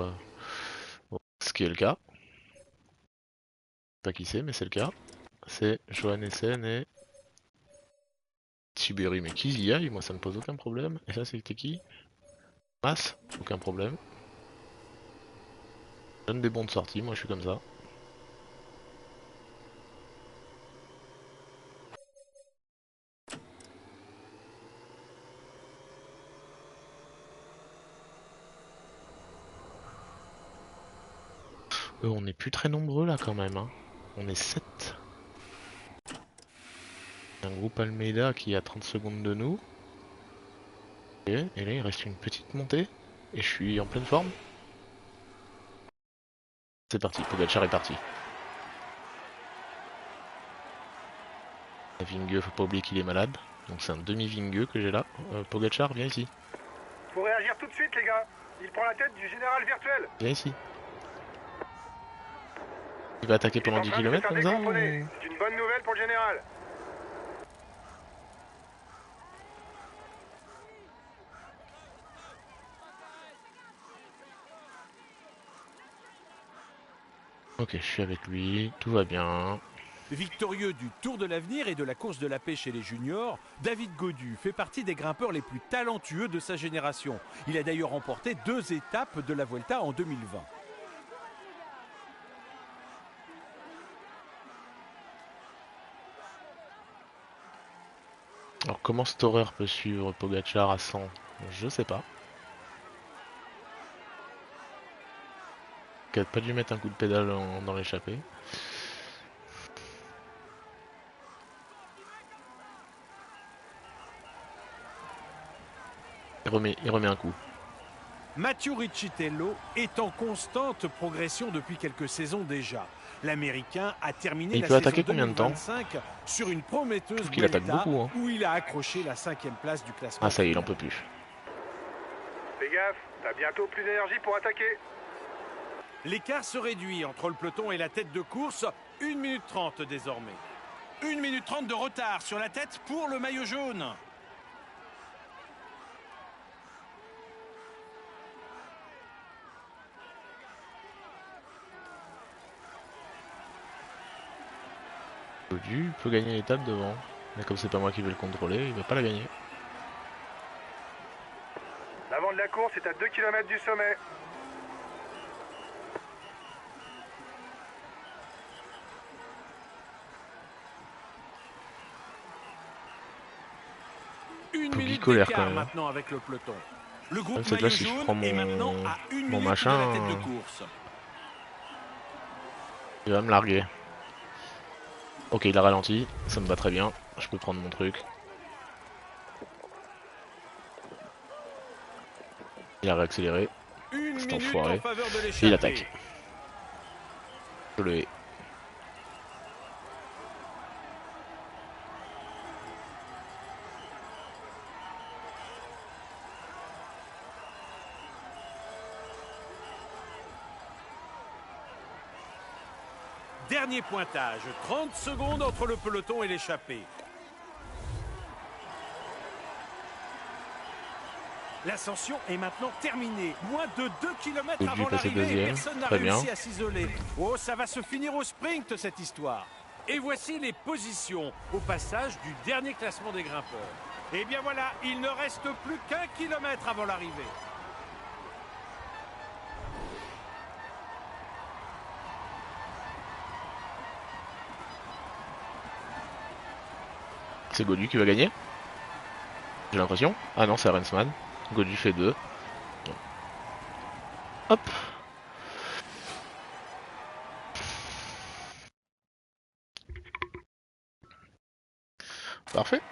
bon, ce qui est le cas. Pas qui c'est, mais c'est le cas. C'est Johannessen et Tiberi. Mais qu'ils y aillent, moi ça me pose aucun problème. Et ça, c'était qui? Mas, aucun problème. Donne des bons de sortie, moi je suis comme ça. On n'est plus très nombreux là quand même. Hein. On est 7. Un groupe Almeida qui est à 30 secondes de nous. Et là il reste une petite montée. Et je suis en pleine forme. C'est parti, Pogacar est parti. Vingue, faut pas oublier qu'il est malade. Donc c'est un demi-Vingue que j'ai là. Pogacar, viens ici. Faut réagir tout de suite, les gars. Il prend la tête du général virtuel. Viens ici. Il va attaquer pendant 10 km comme ça ou... C'est une bonne nouvelle pour le général. Ok, je suis avec lui, tout va bien. Victorieux du Tour de l'Avenir et de la course de la paix chez les juniors, David Gaudu fait partie des grimpeurs les plus talentueux de sa génération. Il a d'ailleurs remporté 2 étapes de la Vuelta en 2020. Alors comment cet horaire peut suivre Pogacar à 100? Je sais pas. Il a pas dû mettre un coup de pédale dans l'échappée. Il remet un coup. Matteo Richitello est en constante progression depuis quelques saisons déjà. L'Américain a terminé Il la peut saison attaquer combien de temps? 2025 sur une prometteuse qu'il attaque Vuelta beaucoup, hein. où il a accroché la 5e place du classement. Ah ça y est, il en final. peut plus. Fais gaffe, t'as bientôt plus d'énergie pour attaquer. L'écart se réduit entre le peloton et la tête de course, 1 minute 30 désormais. 1 minute 30 de retard sur la tête pour le maillot jaune. Gaudu peut gagner l'étape devant. Mais comme c'est pas moi qui vais le contrôler, il va pas la gagner. L'avant de la course est à 2 km du sommet. Une minute bipolaire, quand d'écart même. maintenant avec le peloton. Le groupe Cette maillot fois, si je jaune prends est maintenant à 1 mon minute machin, de la tête de course. Il va me larguer. Ok, il a ralenti, ça me va très bien. Je peux prendre mon truc. Il a réaccéléré. 1 Cet minute enfoiré. en faveur de Et il l'échappée. attaque. Je le hais. Dernier pointage, 30 secondes entre le peloton et l'échappée. L'ascension est maintenant terminée. Moins de 2 km Gaudu avant passé l'arrivée, deuxième. personne n'a Très bien. réussi à s'isoler. Oh, ça va se finir au sprint cette histoire. Et voici les positions au passage du dernier classement des grimpeurs. Et bien voilà, il ne reste plus qu'1 kilomètre avant l'arrivée. C'est Godu qui va gagner? J'ai l'impression. Ah non, c'est Rensman. Godu fait 2. Hop. Parfait.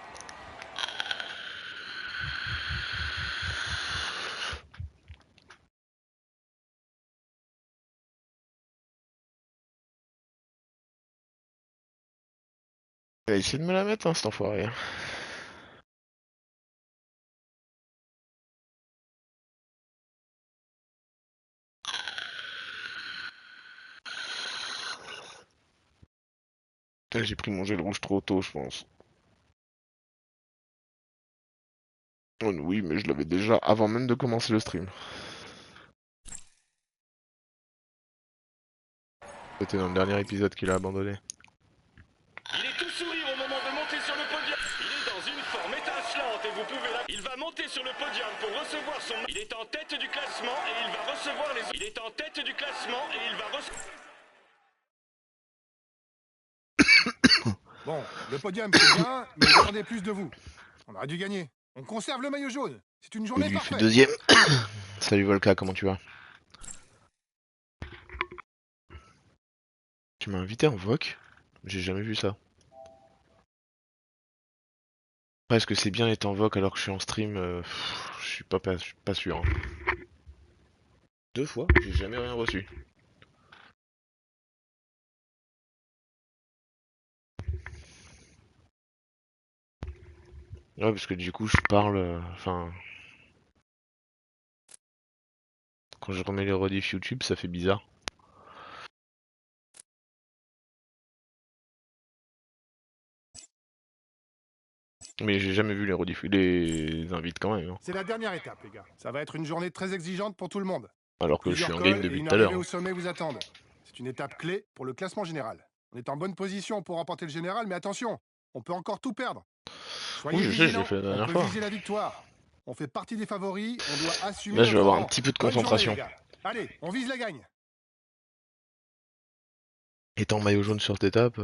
Il va essayer de me la mettre, hein, cet enfoiré. J'ai pris mon gel rouge trop tôt, je pense. Oh, oui, mais je l'avais déjà avant même de commencer le stream. C'était dans le dernier épisode qu'il a abandonné. Il est tout sourire au moment de monter sur le podium. Il est dans une forme étincelante et vous pouvez la... Il va monter sur le podium pour recevoir son... Il est en tête du classement et il va recevoir les... Il est en tête du classement et il va recevoir... Bon, le podium c'est bien, mais j'attendais plus de vous. On aurait dû gagner. On conserve le maillot jaune. C'est une Il journée lui fait parfaite. deuxième. Salut Volka, comment tu vas? Tu m'as invité en voc? J'ai jamais vu ça. Après, est-ce que c'est bien d'être en voc alors que je suis en stream? Je suis pas sûr. Hein. 2 fois? J'ai jamais rien reçu. Ouais, parce que du coup, je parle... Enfin... quand je remets les rediffs YouTube, ça fait bizarre. Mais j'ai jamais vu les rediffs... les invites quand même. Hein. C'est la dernière étape, les gars. Ça va être une journée très exigeante pour tout le monde. Alors que je suis Plusieurs en game cols et depuis une tout à l'heure. arrivée au sommet vous attendent. C'est une étape clé pour le classement général. On est en bonne position pour remporter le général, mais attention, on peut encore tout perdre. Soyez Oui, je sais, je vigilants, l'ai fait la on dernière peut fois. viser la victoire. On fait partie des favoris, on doit assumer Là, je vais notre avoir un rang. petit peu de Bonne journée, concentration. les gars. Allez, on vise la gagne. Étant maillot jaune sur cette étape...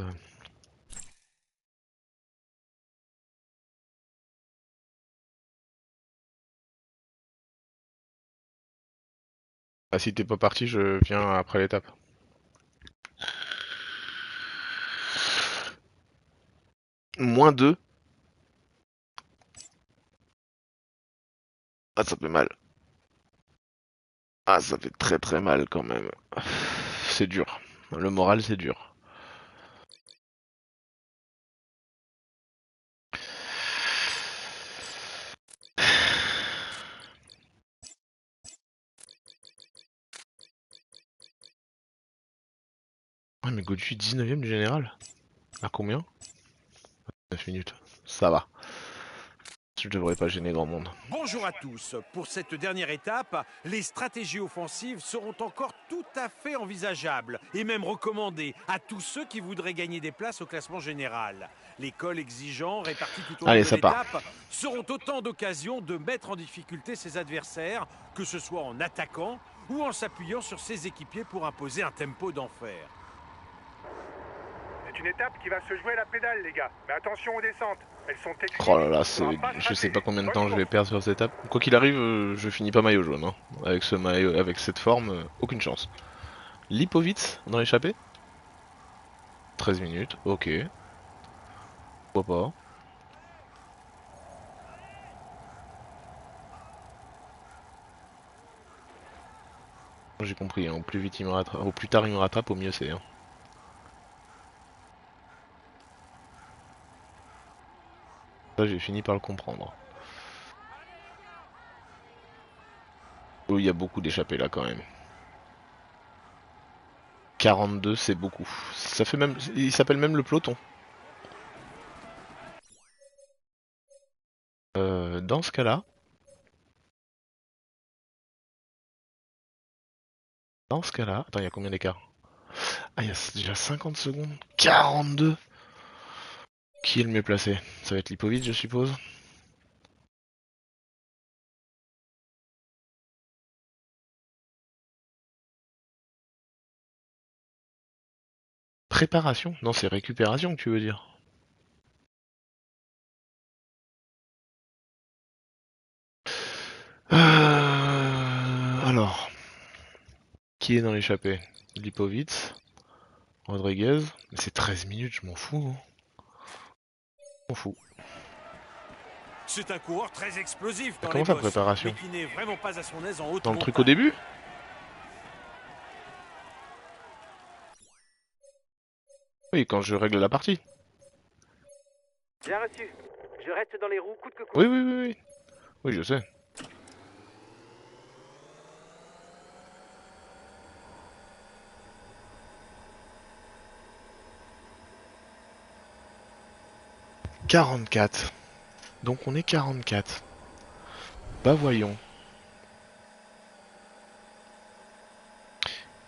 Ah, si t'es pas parti, je viens après l'étape. -2. Ah, ça fait mal. Ah, ça fait très très mal quand même. C'est dur. Le moral, c'est dur. Ouais, mais Godu 19ème du général. À combien? 9 minutes. Ça va. Je devrais pas gêner grand monde. Bonjour à tous. Pour cette dernière étape, les stratégies offensives seront encore tout à fait envisageables et même recommandées à tous ceux qui voudraient gagner des places au classement général. Les cols exigeants répartis tout au long Allez, de ça part. l'étape seront autant d'occasions de mettre en difficulté ses adversaires, que ce soit en attaquant ou en s'appuyant sur ses équipiers pour imposer un tempo d'enfer. C'est une étape qui va se jouer à la pédale, les gars. Mais attention aux descentes. Elles sont techniques. Oh là là, Faudra pas se je sais rater. pas combien de Bonne temps je vais course. perdre sur cette étape. Quoi qu'il arrive, je finis pas maillot jaune. Hein. Avec ce maillot, avec cette forme, aucune chance. Lipovitz dans l'échappée 13 minutes, ok. Pourquoi pas. J'ai compris, hein. Au plus vite il me rattrape, au plus tard il me rattrape, au mieux c'est. Hein. Ça j'ai fini par le comprendre. Oh, il y a beaucoup d'échappées là quand même. 42 c'est beaucoup. Ça fait même, il s'appelle même le peloton. Dans ce cas-là, attends, il y a combien d'écart? Ah, il y a déjà 50 secondes. 42. Qui est le mieux placé? Ça va être Lipovic, je suppose. Préparation? Non, c'est récupération que tu veux dire. Alors, qui est dans l'échappée? Lipovitz, Rodriguez. Mais c'est 13 minutes, je m'en fous. Hein. Je m'en fous. C'est un coureur très explosif dans Comment les ça, bosses, préparation? mais qui n'est vraiment pas à son aise en haute Dans le truc au montagne. début? Oui, quand je règle la partie. Bien reçu. Je reste dans les roues coûte que coûte. Oui, oui, oui, oui. Oui, je sais. « 44. Donc on est 44. Bah voyons.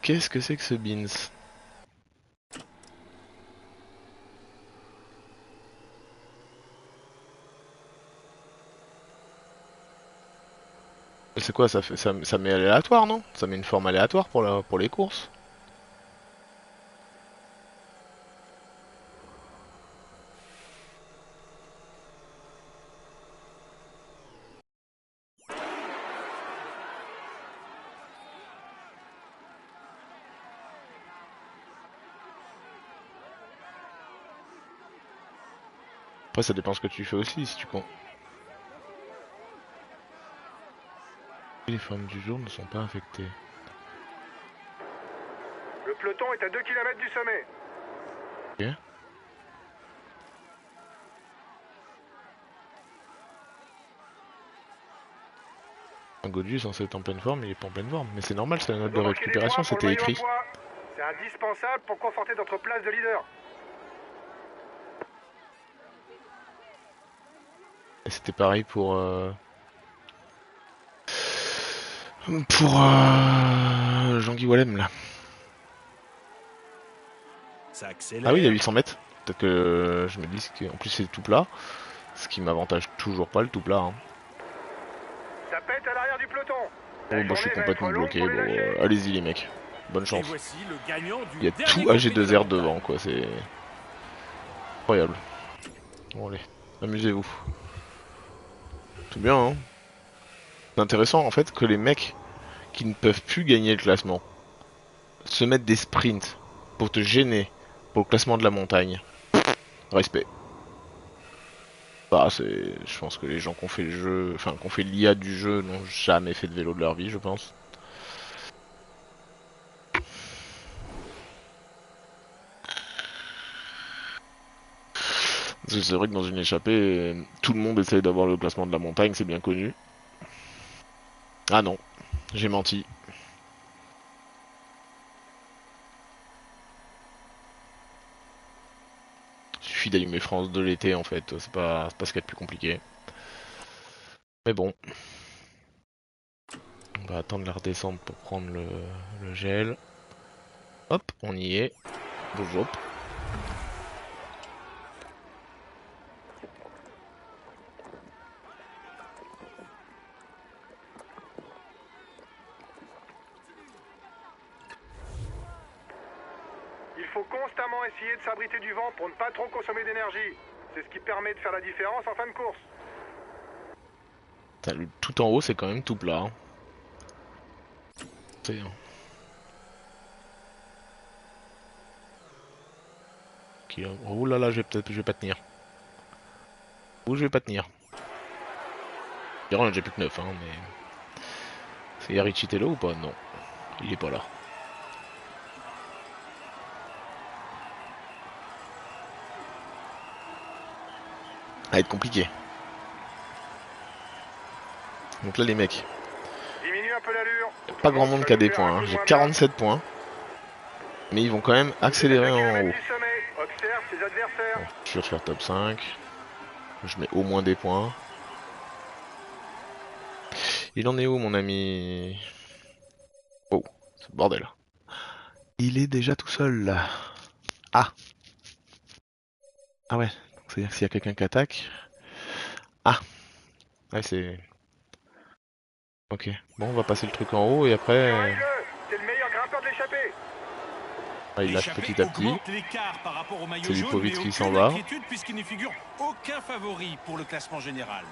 Qu'est-ce que c'est que ce Beans? C'est quoi ça fait ça met aléatoire, non? Ça met une forme aléatoire pour les courses. Après ça dépend ce que tu fais aussi si tu comptes. Les formes du jour ne sont pas affectées. Le peloton est à 2 km du sommet. Ok. Un Godu est censé être en pleine forme, il est pas en pleine forme. Mais c'est normal, c'est la note de Vous marquez des récupération, points pour c'était le maillot à écrit. poids. C'est indispensable pour conforter notre place de leader. Et c'était pareil pour Jean-Guy Wallem là. Ça accélère. Ah oui, il y a 800 mètres. Peut-être que je me dis qu'en plus c'est tout plat. Ce qui m'avantage toujours pas le tout plat. Hein. Ça pète à l'arrière du peloton. Oh bah je suis complètement bloqué. Bon, allez-y les mecs. Bonne Et chance. voici le gagnant du Il y a dernier tout Grand Prix de la AG2R montagne. devant quoi, c'est incroyable. Bon allez, amusez-vous. Tout bien hein. C'est intéressant en fait que les mecs qui ne peuvent plus gagner le classement se mettent des sprints pour te gêner pour le classement de la montagne. Respect. Bah c'est. Je pense que les gens qui ont fait le jeu, enfin qui ont fait l'IA du jeu n'ont jamais fait de vélo de leur vie, je pense. C'est vrai que dans une échappée, tout le monde essaye d'avoir le classement de la montagne, c'est bien connu. Ah non, j'ai menti. Il suffit d'allumer France 2 l'été en fait, c'est pas ce qu'il y a de plus compliqué. Mais bon. On va attendre la redescente pour prendre le gel. Hop, on y est. Bonjour. Il faut constamment essayer de s'abriter du vent pour ne pas trop consommer d'énergie. C'est ce qui permet de faire la différence en fin de course. Tout en haut, c'est quand même tout plat. Hein. C'est... Oh là là, je vais pas tenir. Ou je vais pas tenir. D'ailleurs, j'ai plus que 9, hein, mais... C'est Yaricitello ou pas? Non. Il est pas là. Ça va être compliqué. Donc là, les mecs. Diminue un peu l'allure. Pas grand monde qui a des points. Hein. J'ai 47 points. Mais ils vont quand même accélérer en haut. Observe ses adversaires. Bon, je suis faire top 5. Je mets au moins des points. Il en est où mon ami? Oh, c'est le bordel. Il est déjà tout seul là. Ah. Ah ouais, c'est-à-dire que s'il y a quelqu'un qui attaque... Ah. Ouais, c'est... Ok, bon, on va passer le truc en haut et après... C'est le meilleur grimpeur de l'échappée. Ah, il lâche petit à petit. C'est Lipovitz qui s'en va. Puisqu'il ne figure aucun favori pour le classement général.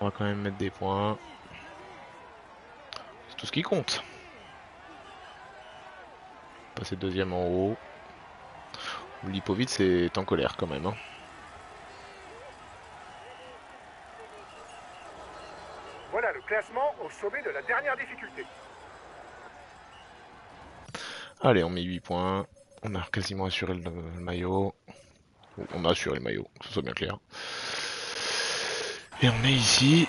On va quand même mettre des points. C'est tout ce qui compte. Passer deuxième en haut. Lipovic est en colère quand même. Hein. Voilà le classement au sommet de la dernière difficulté. Allez, on met 8 points. On a quasiment assuré le maillot. On a assuré le maillot, que ce soit bien clair. Et on est ici.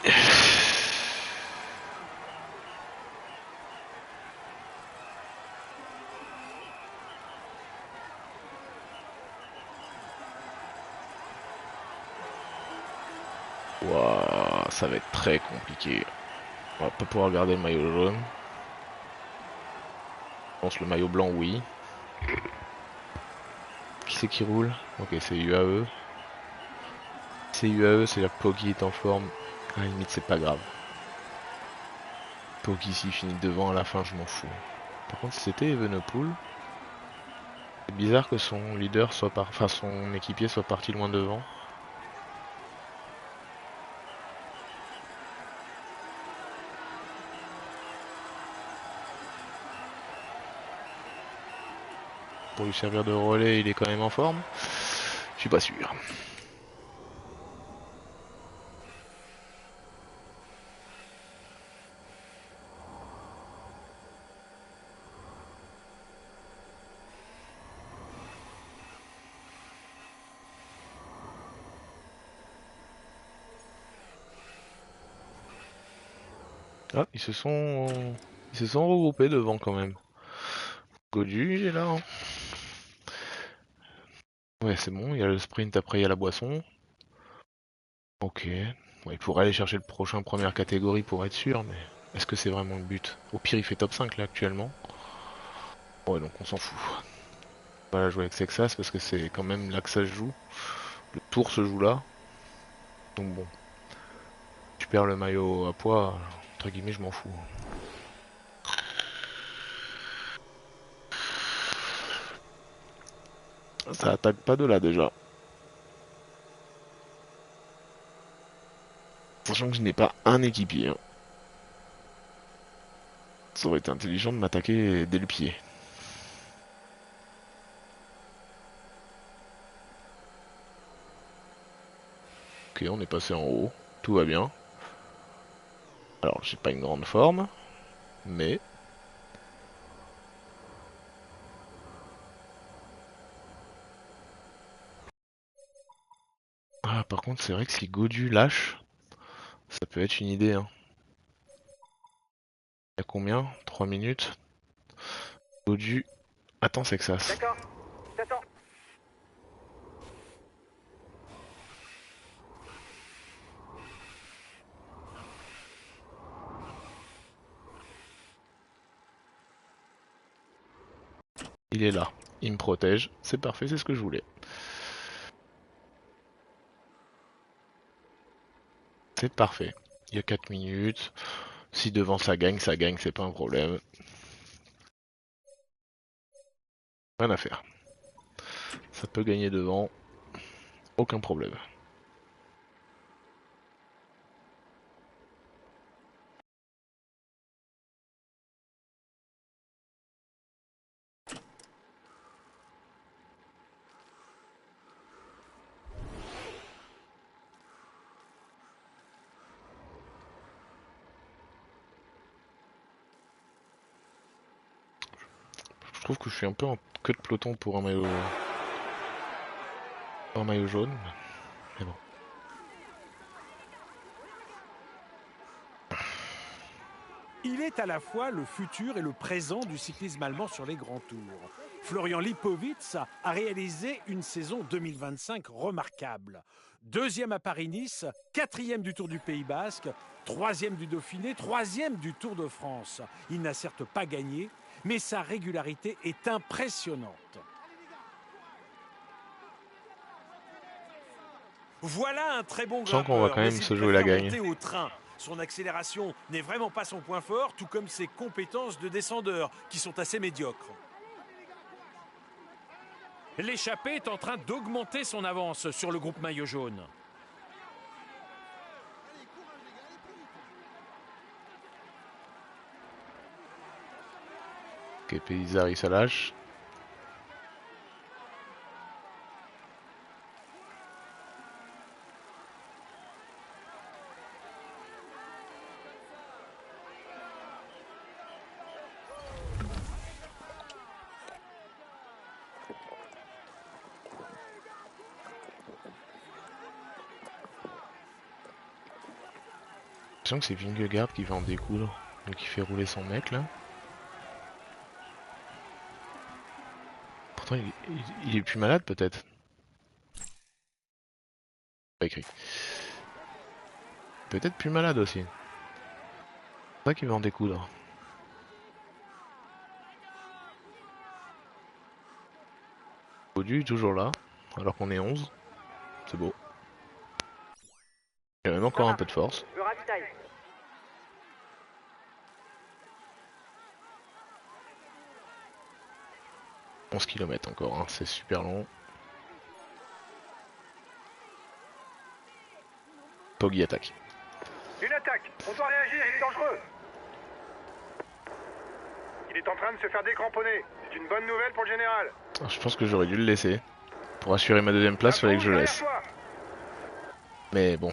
Wow, ça va être très compliqué. On va pas pouvoir garder le maillot jaune. Je pense le maillot blanc, oui. Qui c'est qui roule? Ok, c'est UAE. C'est UAE, c'est-à-dire que Poggi est en forme. À la limite, c'est pas grave. Poggi, s'il finit devant à la fin, je m'en fous. Par contre, si c'était Evenepoel, c'est bizarre que son leader soit enfin son équipier soit parti loin devant. Pour lui servir de relais, il est quand même en forme. Je suis pas sûr. Ah, ils se sont regroupés devant quand même. Godu, il est là. Hein. Ouais, c'est bon, il y a le sprint, après il y a la boisson. Ok. Ouais, il pourrait aller chercher le prochain première catégorie pour être sûr, mais est-ce que c'est vraiment le but? Au pire, il fait top 5 là actuellement. Ouais, donc on s'en fout. On va la jouer avec Sexas parce que c'est quand même là que ça se joue. Le tour se joue là. Donc bon. Tu perds le maillot à poids, entre guillemets, je m'en fous. Ça attaque pas de là déjà. Sachant que je n'ai pas un équipier. Hein. Ça aurait été intelligent de m'attaquer dès le pied. Ok, on est passé en haut. Tout va bien. Alors, j'ai pas une grande forme. Mais... Ah, par contre, c'est vrai que si Godu lâche, ça peut être une idée. Hein. Il y a combien? 3 minutes. Godu... Attends, Sexas. D'accord, j'attends. Il est là. Il me protège. C'est parfait, c'est ce que je voulais. C'est parfait. Il y a 4 minutes. Si devant ça gagne, c'est pas un problème. Rien à faire. Ça peut gagner devant. Aucun problème. Je trouve que je suis un peu en queue de peloton pour un maillot jaune. Mais bon. Il est à la fois le futur et le présent du cyclisme allemand sur les grands tours. Florian Lipowitz a réalisé une saison 2025 remarquable. 2e à Paris-Nice, 4e du Tour du Pays Basque, 3e du Dauphiné, 3e du Tour de France. Il n'a certes pas gagné, mais sa régularité est impressionnante. Voilà un très bon Je sens qu'on va quand grimpeur, mais même il se jouer la préfère gagne. monter au train. Son accélération n'est vraiment pas son point fort, tout comme ses compétences de descendeur, qui sont assez médiocres. L'échappée est en train d'augmenter son avance sur le groupe maillot jaune. Ok, Pelizari ça lâche. J'ai l'impression que c'est Vingegaard qui va en découdre, donc qui fait rouler son mec là. Pourtant il est plus malade peut-être. Pas écrit. Peut-être plus malade aussi. C'est vrai qu'il va en découdre. Audu toujours là, alors qu'on est 11. C'est beau. Il y a même encore un peu de force. Je ravitaille. 11 km encore, hein. C'est super long. Poggi attaque. Une attaque. On doit réagir, il est dangereux. Il est en train de se faire décramponner. C'est une bonne nouvelle pour le général. Alors, je pense que j'aurais dû le laisser. Pour assurer ma deuxième place, fallait que je le laisse. Mais bon.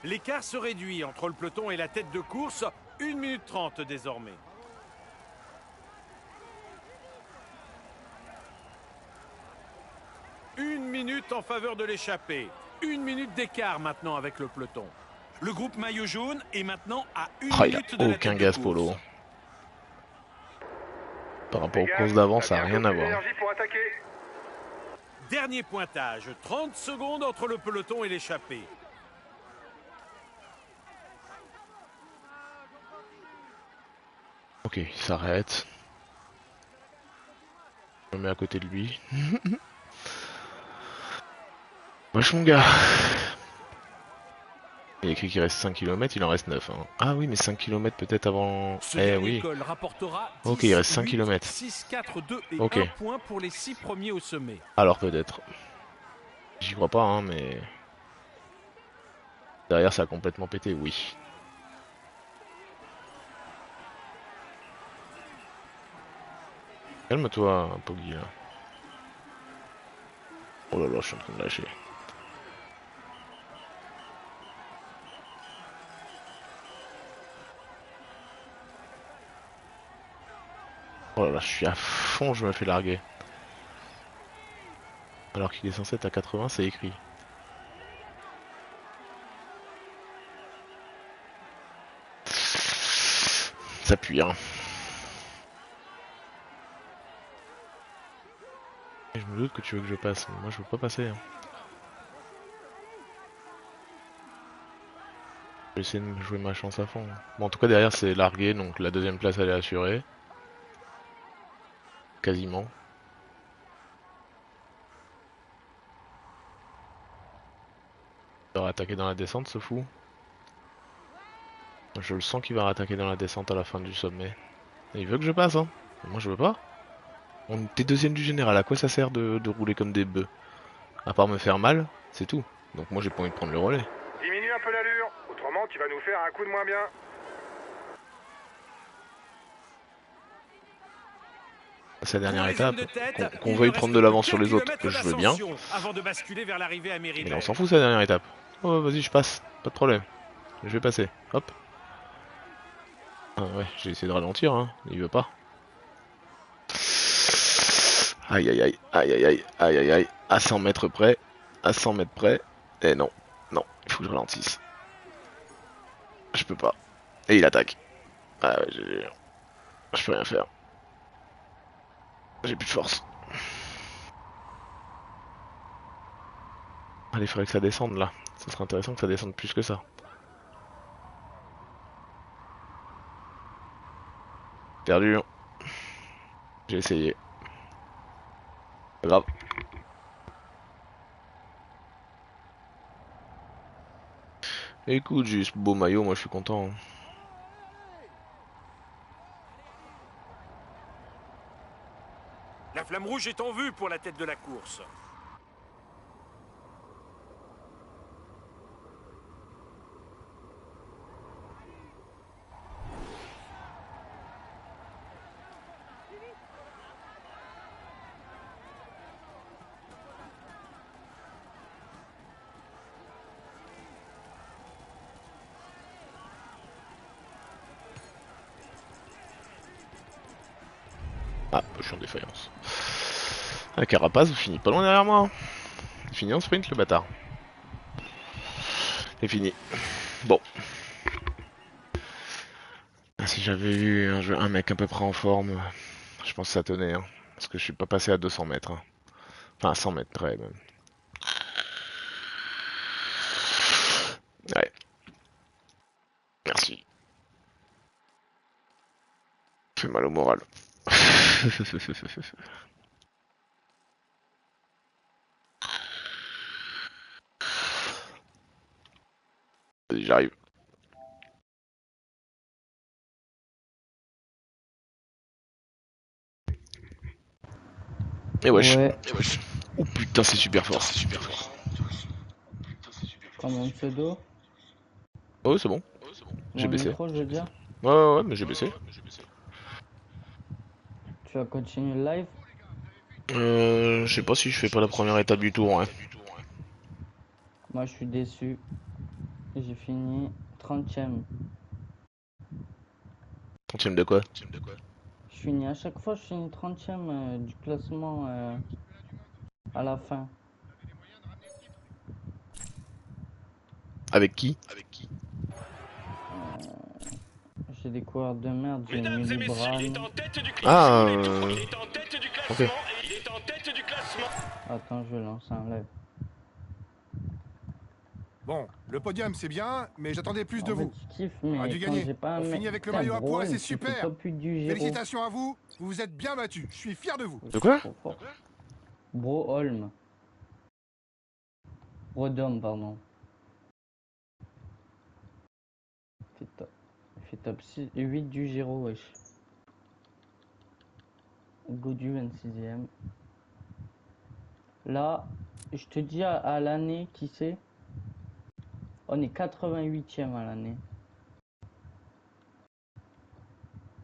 L'écart se réduit entre le peloton et la tête de course. 1 minute 30 désormais. Une minute en faveur de l'échappée. 1 minute d'écart maintenant avec le peloton. Le groupe maillot jaune est maintenant à 1 Oh, il minute a de la aucun tête gaz de polo. course. Par rapport aux courses d'avant, ça n'a rien à voir. Énergie pour attaquer. Dernier pointage. 30 secondes entre le peloton et l'échappée. Ok, il s'arrête. Je me mets à côté de lui. Wesh mon gars. Il est écrit qu'il reste 5 km, il en reste 9. Hein. Ah oui, mais 5 km peut-être avant... Ce Eh dernier oui. col rapportera 10, Ok, il reste 5 8, km. 6, 4, 2 et Ok. 1 point pour les 6 premiers au sommet. Alors peut-être. J'y crois pas, hein, mais... Derrière, ça a complètement pété, oui. Calme-toi, Poggi, là. Oh là là, je suis en train de lâcher. Oh là là, je suis à fond, je me fais larguer. Alors qu'il est censé être à 80, c'est écrit. Ça pue, hein. Et je me doute que tu veux que je passe, mais moi je veux pas passer. Hein. Je vais essayer de jouer ma chance à fond. Bon, en tout cas, derrière c'est largué, donc la deuxième place elle est assurée. Quasiment. Il va attaquer dans la descente, ce fou. Je le sens qu'il va attaquer dans la descente à la fin du sommet. Et il veut que je passe, hein. Moi je veux pas. On était deuxième du général, à quoi ça sert de rouler comme des bœufs? À part me faire mal, c'est tout. Donc moi j'ai pas envie de prendre le relais. Diminue un peu l'allure, autrement tu vas nous faire un coup de moins bien. C'est la dernière Pour les étape. hommes de tête, Qu'on il veuille ne prendre reste de l'avance que sur les 4 autres, kilomètres je veux bien. d'ascension avant de basculer vers l'arrivée à Mais là on Méribel. s'en fout, c'est la dernière étape. Oh vas-y, je passe, pas de problème. Je vais passer, hop. Ah ouais, j'ai essayé de ralentir, hein. Il veut pas. Aïe aïe aïe, aïe aïe aïe, aïe aïe aïe. À 100 mètres près, à 100 mètres près. Et non, non, il faut que je ralentisse. Je peux pas. Et il attaque. Ah ouais, je peux rien faire. J'ai plus de force. Allez, il faudrait que ça descende là. Ça serait intéressant que ça descende plus que ça. Perdu. J'ai essayé. Pas grave. Écoute, j'ai ce beau maillot, moi je suis content. Hein. La flamme rouge est en vue pour la tête de la course. Ah, je suis en défaillance. La carapace, finit pas loin derrière moi. Hein. Il finit en sprint le bâtard. C'est fini. Bon. Si j'avais eu un mec à peu près en forme, je pense que ça tenait. Hein. Parce que je suis pas passé à 200 mètres. Hein. Enfin, à 100 mètres près même. Ouais. Merci. Fait mal au moral. Vas-y, j'arrive. Et wesh. Ouais, Oh putain, c'est super fort. comme mon pseudo, Oh, c'est bon. J'ai mon baissé. micro, je veux dire. Ouais, mais j'ai baissé. Tu vas continuer le live? Je sais pas si je fais pas la première étape du tour, hein. Moi, je suis déçu. J'ai fini 30e. 30ème de quoi? Je finis à chaque fois, je finis 30e du classement à la fin. Avec qui? J'ai des coureurs de merde, j'ai Mesdames et Milly messieurs, il est Brown. en tête du Ah, classement. Il est en tête du ok. classement. Et il est en tête du classement. Attends, je vais lancer un live. Bon, le podium c'est bien, mais j'attendais plus de En fait, vous. je kiffe, On a mais dû quand gagner. j'ai pas un On mec. finit avec le Putain, maillot à poids et Brown, c'est tu fais super. top 8 du Giro. Félicitations à vous, vous vous êtes bien battus. Je suis fier de vous. De quoi? Trop fort. Broholm. Brodom, pardon. Il fait top 6, 8 du Giro, wesh. Godu 26e. Là, je te dis à l'année, qui c'est? On est 88e à l'année.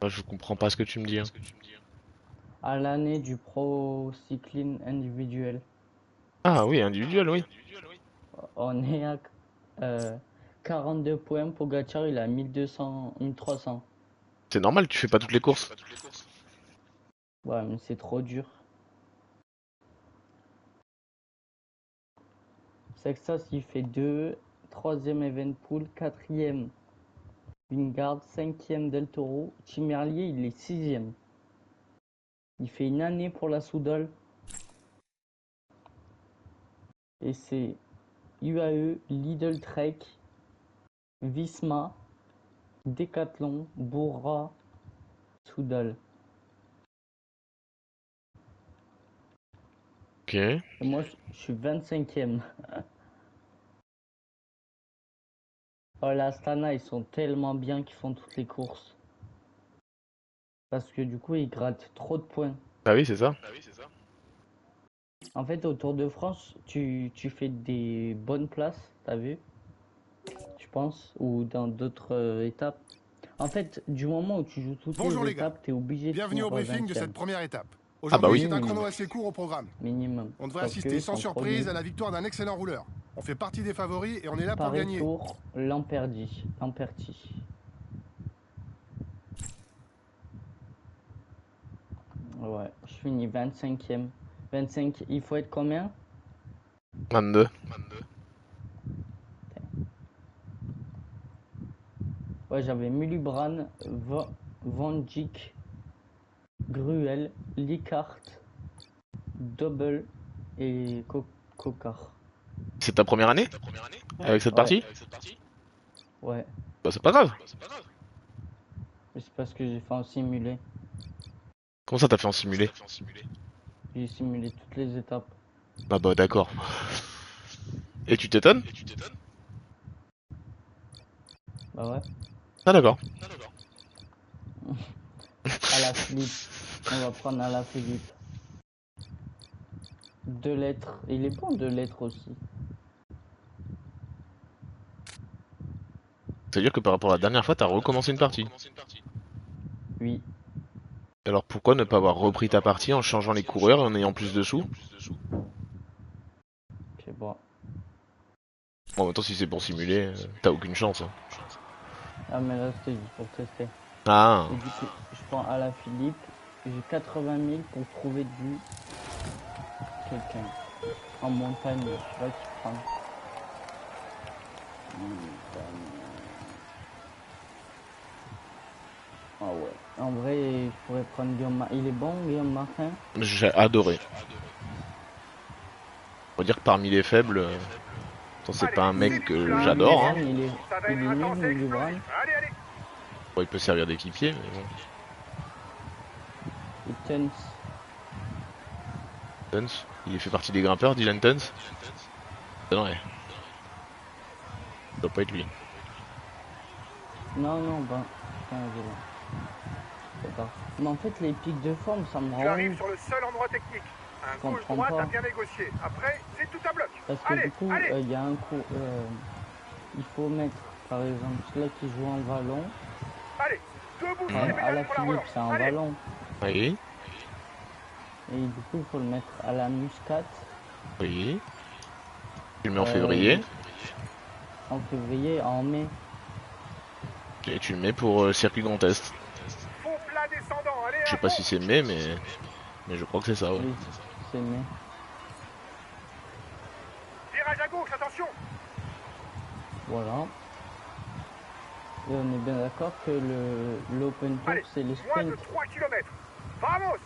Ah, je comprends pas ce que tu me dis. Hein. À l'année du Pro Cycling individuel. Ah oui, individuel, oui. On est à 42 points. Pogacar, il a 1200, 1300. C'est normal, tu fais pas toutes les courses. Ouais, mais c'est trop dur. Sexas, il fait 2. 3e Evenpool. 4e Vingard. 5e Del Toro. Tim Merlier, il est 6e. Il fait une année pour la Soudal. Et c'est UAE, Lidl Trek, Visma, Decathlon, Bourra, Soudal. Ok. Et moi, je suis 25e. Oh, la Astana, ils sont tellement bien qu'ils font toutes les courses. Parce que du coup, ils grattent trop de points. Bah oui, c'est ça. En fait, au Tour de France, tu fais des bonnes places, t'as vu? Je pense, ou dans d'autres étapes. En fait, du moment où tu joues toutes Bonjour les les gars. étapes, t'es obligé de Bienvenue finir au briefing de 20e. cette première étape. Ah bah Aujourd'hui, oui. c'est un chrono assez court au programme. Minimum. On devrait Parce assister qu'ils sans sont trop surprise nuls. à la victoire d'un excellent rouleur. On fait partie des favoris et on est là pour Paris gagner. Tour, Lamperti. Lamperti. Ouais, je finis 25e. 25, il faut être combien? 22. Ouais, j'avais Mulibran, Van Dijk, Gruel, Licart, Double et Kokar. C'est ta première année? Avec cette Ouais, partie? ouais. Bah c'est pas grave. Mais c'est parce que j'ai fait en simulé. Comment ça t'as fait en simulé? J'ai simulé toutes les étapes. Ah bah d'accord. Et tu t'étonnes? Bah ouais. Ah d'accord. À la Philippe. On va prendre à la Philippe. 2 lettres. Il est bon 2 lettres aussi. C'est-à-dire que par rapport à la dernière fois, t'as recommencé une partie. Oui. Alors pourquoi ne pas avoir repris ta partie en changeant les coureurs et en ayant plus de sous? Je sais pas. Bon, en même temps, si c'est pour simuler, t'as aucune chance. Hein. Ah mais là c'était juste pour tester. Ah, Et du coup, je prends à la Philippe. j'ai 80 000 pour trouver du quelqu'un en montagne, je sais pas qui prend. Ah ouais. En vrai, je pourrais prendre Guillaume Martin. Il est bon, Guillaume Martin? J'ai adoré. On va dire que parmi les faibles, c'est pas un mec que j'adore. Hein. Il est nul, Milly Brown. Bon, il peut servir d'équipier, mais bon. Et Tuns. Tuns, il fait partie des grimpeurs, Dylan Tuns. Non, ouais. Ça doit pas être lui. Non, bah. Putain, c'est pas. Mais en fait, les pics de forme, ça me rend. Tu arrives sur le seul endroit technique. Un gauche-droite à bien négocier. Après, c'est tout à bloc. Parce que du coup, il y a un coup. Il faut mettre, par exemple, celui-là qui joue en vallon. Allez, debout sur les À pédales la pour la Philippe, relance. c'est un Allez. vallon. Oui, Et du coup, il faut le mettre à la muscat. oui. Tu le mets en février. En février, en mai. Et tu le mets pour circuit Grand Est. Faux plat descendant. Allez, Je sais pas si c'est mai, mais je crois que c'est ça, ouais. Oui, c'est mai. virage à gauche, attention. Voilà. Et on est bien d'accord que l'open tour, Allez, c'est le moins sprint. de 3 km. Vamos.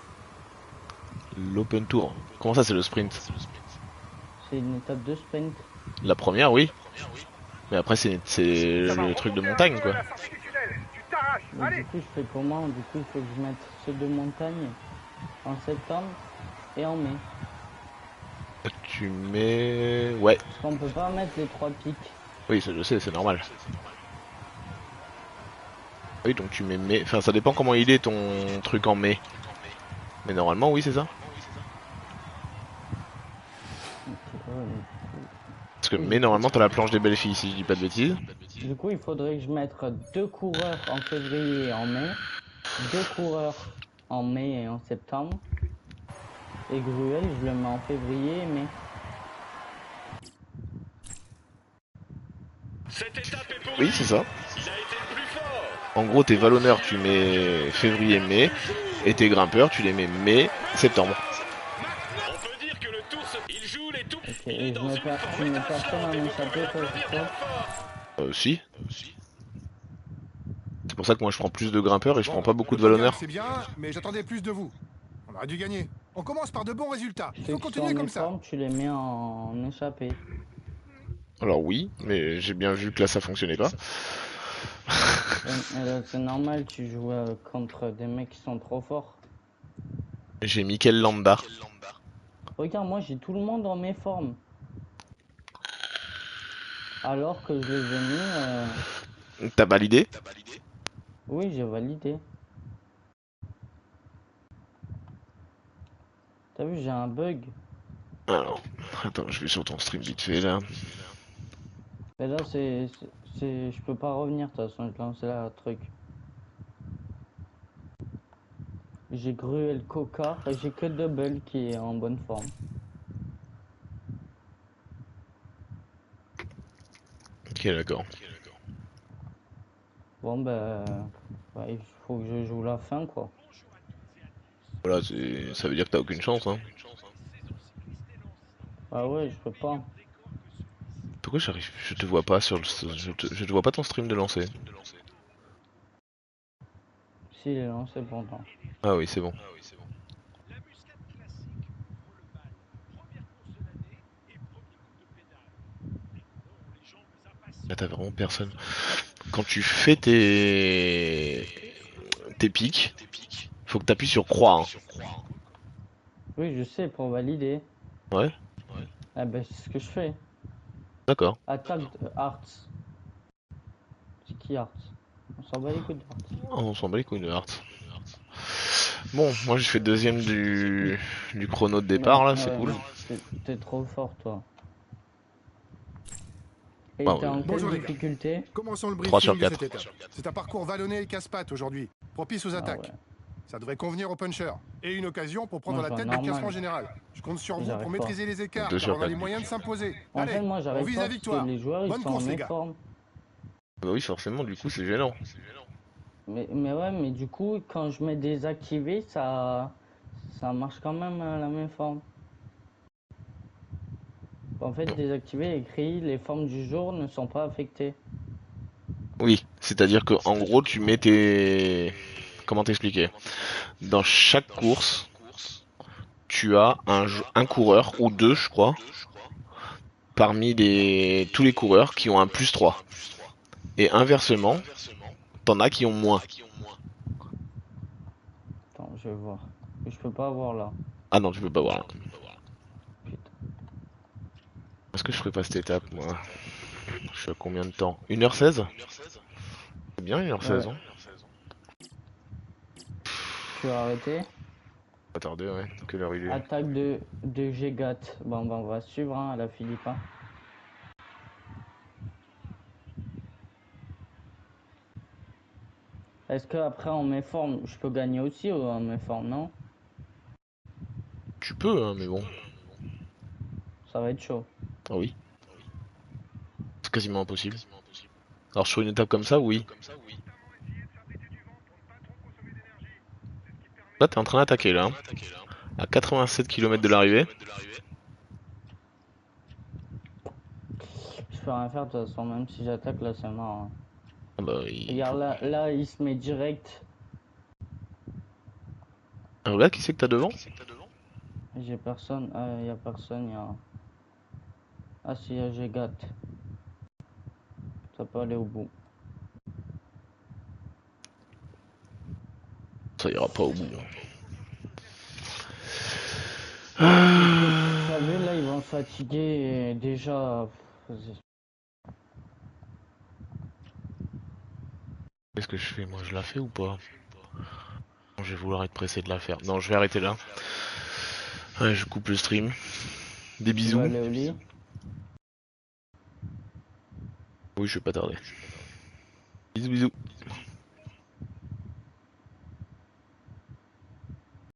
L'Open Tour. Comment ça, c'est le sprint? C'est une étape de sprint. La première, oui. Mais après, c'est le truc de montagne, quoi. La sortie du tunnel. Tu t'arraches. Mais Allez. du coup, je fais comment? Du coup, il faut que je mette ceux de montagne en septembre et en mai. Tu mets... Ouais. Parce qu'on peut pas mettre les 3 pics. Oui, ça, je sais, c'est normal. Oui, donc tu mets mai... Enfin, ça dépend comment il est, ton truc en mai. Mais normalement, oui, c'est ça. Parce que mai, normalement, t'as la planche des belles filles, si je dis pas de bêtises. Du coup, il faudrait que je mette 2 coureurs en février et en mai, 2 coureurs en mai et en septembre, et Gruel, je le mets en février et mai. Cette étape est pour Oui, lui. c'est ça. Il a été le plus fort. En gros, tes vallonneurs, tu mets février-mai, et tes grimpeurs, tu les mets mai-septembre. On peut dire que le tour se... Il joue les tours. Ok, Il est et dans une je me personne en échappé pour ça. Si. C'est pour ça que moi, je prends plus de grimpeurs et je prends pas beaucoup de vallonneurs. C'est bien, mais j'attendais plus de vous. On aurait dû gagner. On commence par de bons résultats. Il Ceux faut qui sont continuer en comme ça. méforme, tu les mets en échappé. Alors oui, mais j'ai bien vu que là, ça fonctionnait pas. C'est normal, tu joues contre des mecs qui sont trop forts. J'ai Mikel Landa. Regarde, moi j'ai tout le monde en méforme. Alors que je les ai mis... T'as validé? Oui, j'ai validé. T'as vu, j'ai un bug. Alors, attends, je vais sur ton stream vite fait là. Mais là, je peux pas revenir, de toute façon, je lance là un truc. J'ai Gruel Coca, et j'ai que Double qui est en bonne forme. Ok, d'accord. Bon, ben... ouais, il faut que je joue la fin, quoi. Voilà, ça veut dire que t'as aucune chance, hein. Ah ouais, je peux pas. Pourquoi je te vois pas sur le... Je te vois pas ton stream de lancer. Si, il est lancé pourtant. Ah oui, c'est bon. Là, t'as vraiment personne. Quand tu fais tes pics, faut que t'appuies sur croix. Hein. Oui, je sais, pour valider. Ouais, Ah ben, c'est ce que je fais. d'accord. Attaque de Hearts. C'est qui Hearts? On s'en bat les couilles de Hearts. Oh, on s'en bat les couilles de Heart. Bon, moi j'ai fait deuxième du chrono de départ là, c'est cool. T'es trop fort, toi. Et Bah, t'es en quelle Bonjour, les gars. difficulté? Commençons le 3 sur briefing de 4. cette étape. C'est un parcours vallonné et casse-pattes aujourd'hui, propice aux Ah attaques. ouais. Ça devrait convenir aux punchers. Et une occasion pour prendre Moi, la je tête vois du classement normal. général. Je compte sur vous J'arrive pour pas. maîtriser les écarts, 2 car sur on a les 4. moyens de s'imposer. En Allez, fait, moi, on j'arrive vise pas la parce victoire. que les joueurs, ils Bonne sont en course, les gars. méforme. Bah oui, forcément, du coup c'est gênant. Mais ouais, mais du coup, quand je mets désactivé, ça marche quand même à la même forme. En fait, désactivé écrit les formes du jour ne sont pas affectées. Oui, c'est-à-dire que en gros, tu mets tes... Comment t'expliquer? Dans chaque course, tu as un coureur, ou deux, je crois, parmi tous les coureurs qui ont un +3. Et inversement, t'en as qui ont moins. Attends, je vais voir. Je peux pas voir là. Ah non, tu peux pas voir là. Putain. Est-ce que je ferais pas cette étape, moi? Je suis à combien de temps? 1h16? C'est bien 1h16, Ouais. hein? Tu as arrêté? Pas tarder, ouais. Quelle heure il est? Attaque de Gégat. Bon, on va suivre hein, à la Philippa. Est-ce que après en mes formes, je peux gagner aussi en mes formes, non? Tu peux, hein, mais bon. Ça va être chaud. Ah oui. C'est quasiment impossible. Alors sur une étape comme ça, oui. Là, t'es en train d'attaquer, là. Hein. À 87 km de l'arrivée. Je peux rien faire de toute façon, même si j'attaque là, c'est mort. Hein. Ah bah, Regarde là, il se met direct. Alors là, qui c'est que t'as devant? J'ai personne. Ah, y a personne, y a. Ah, si, y a Gégat. Ça peut aller au bout. Ça ira pas au bout. Vous savez, là, ils vont se fatiguer et déjà. Qu'est-ce que je fais? Moi, je la fais ou pas? Je vais vouloir être pressé de la faire. Non, je vais arrêter là. Ouais, je coupe le stream. Des Tu vas bisous. aller au lit? Oui, je vais pas tarder. Bisous, bisous.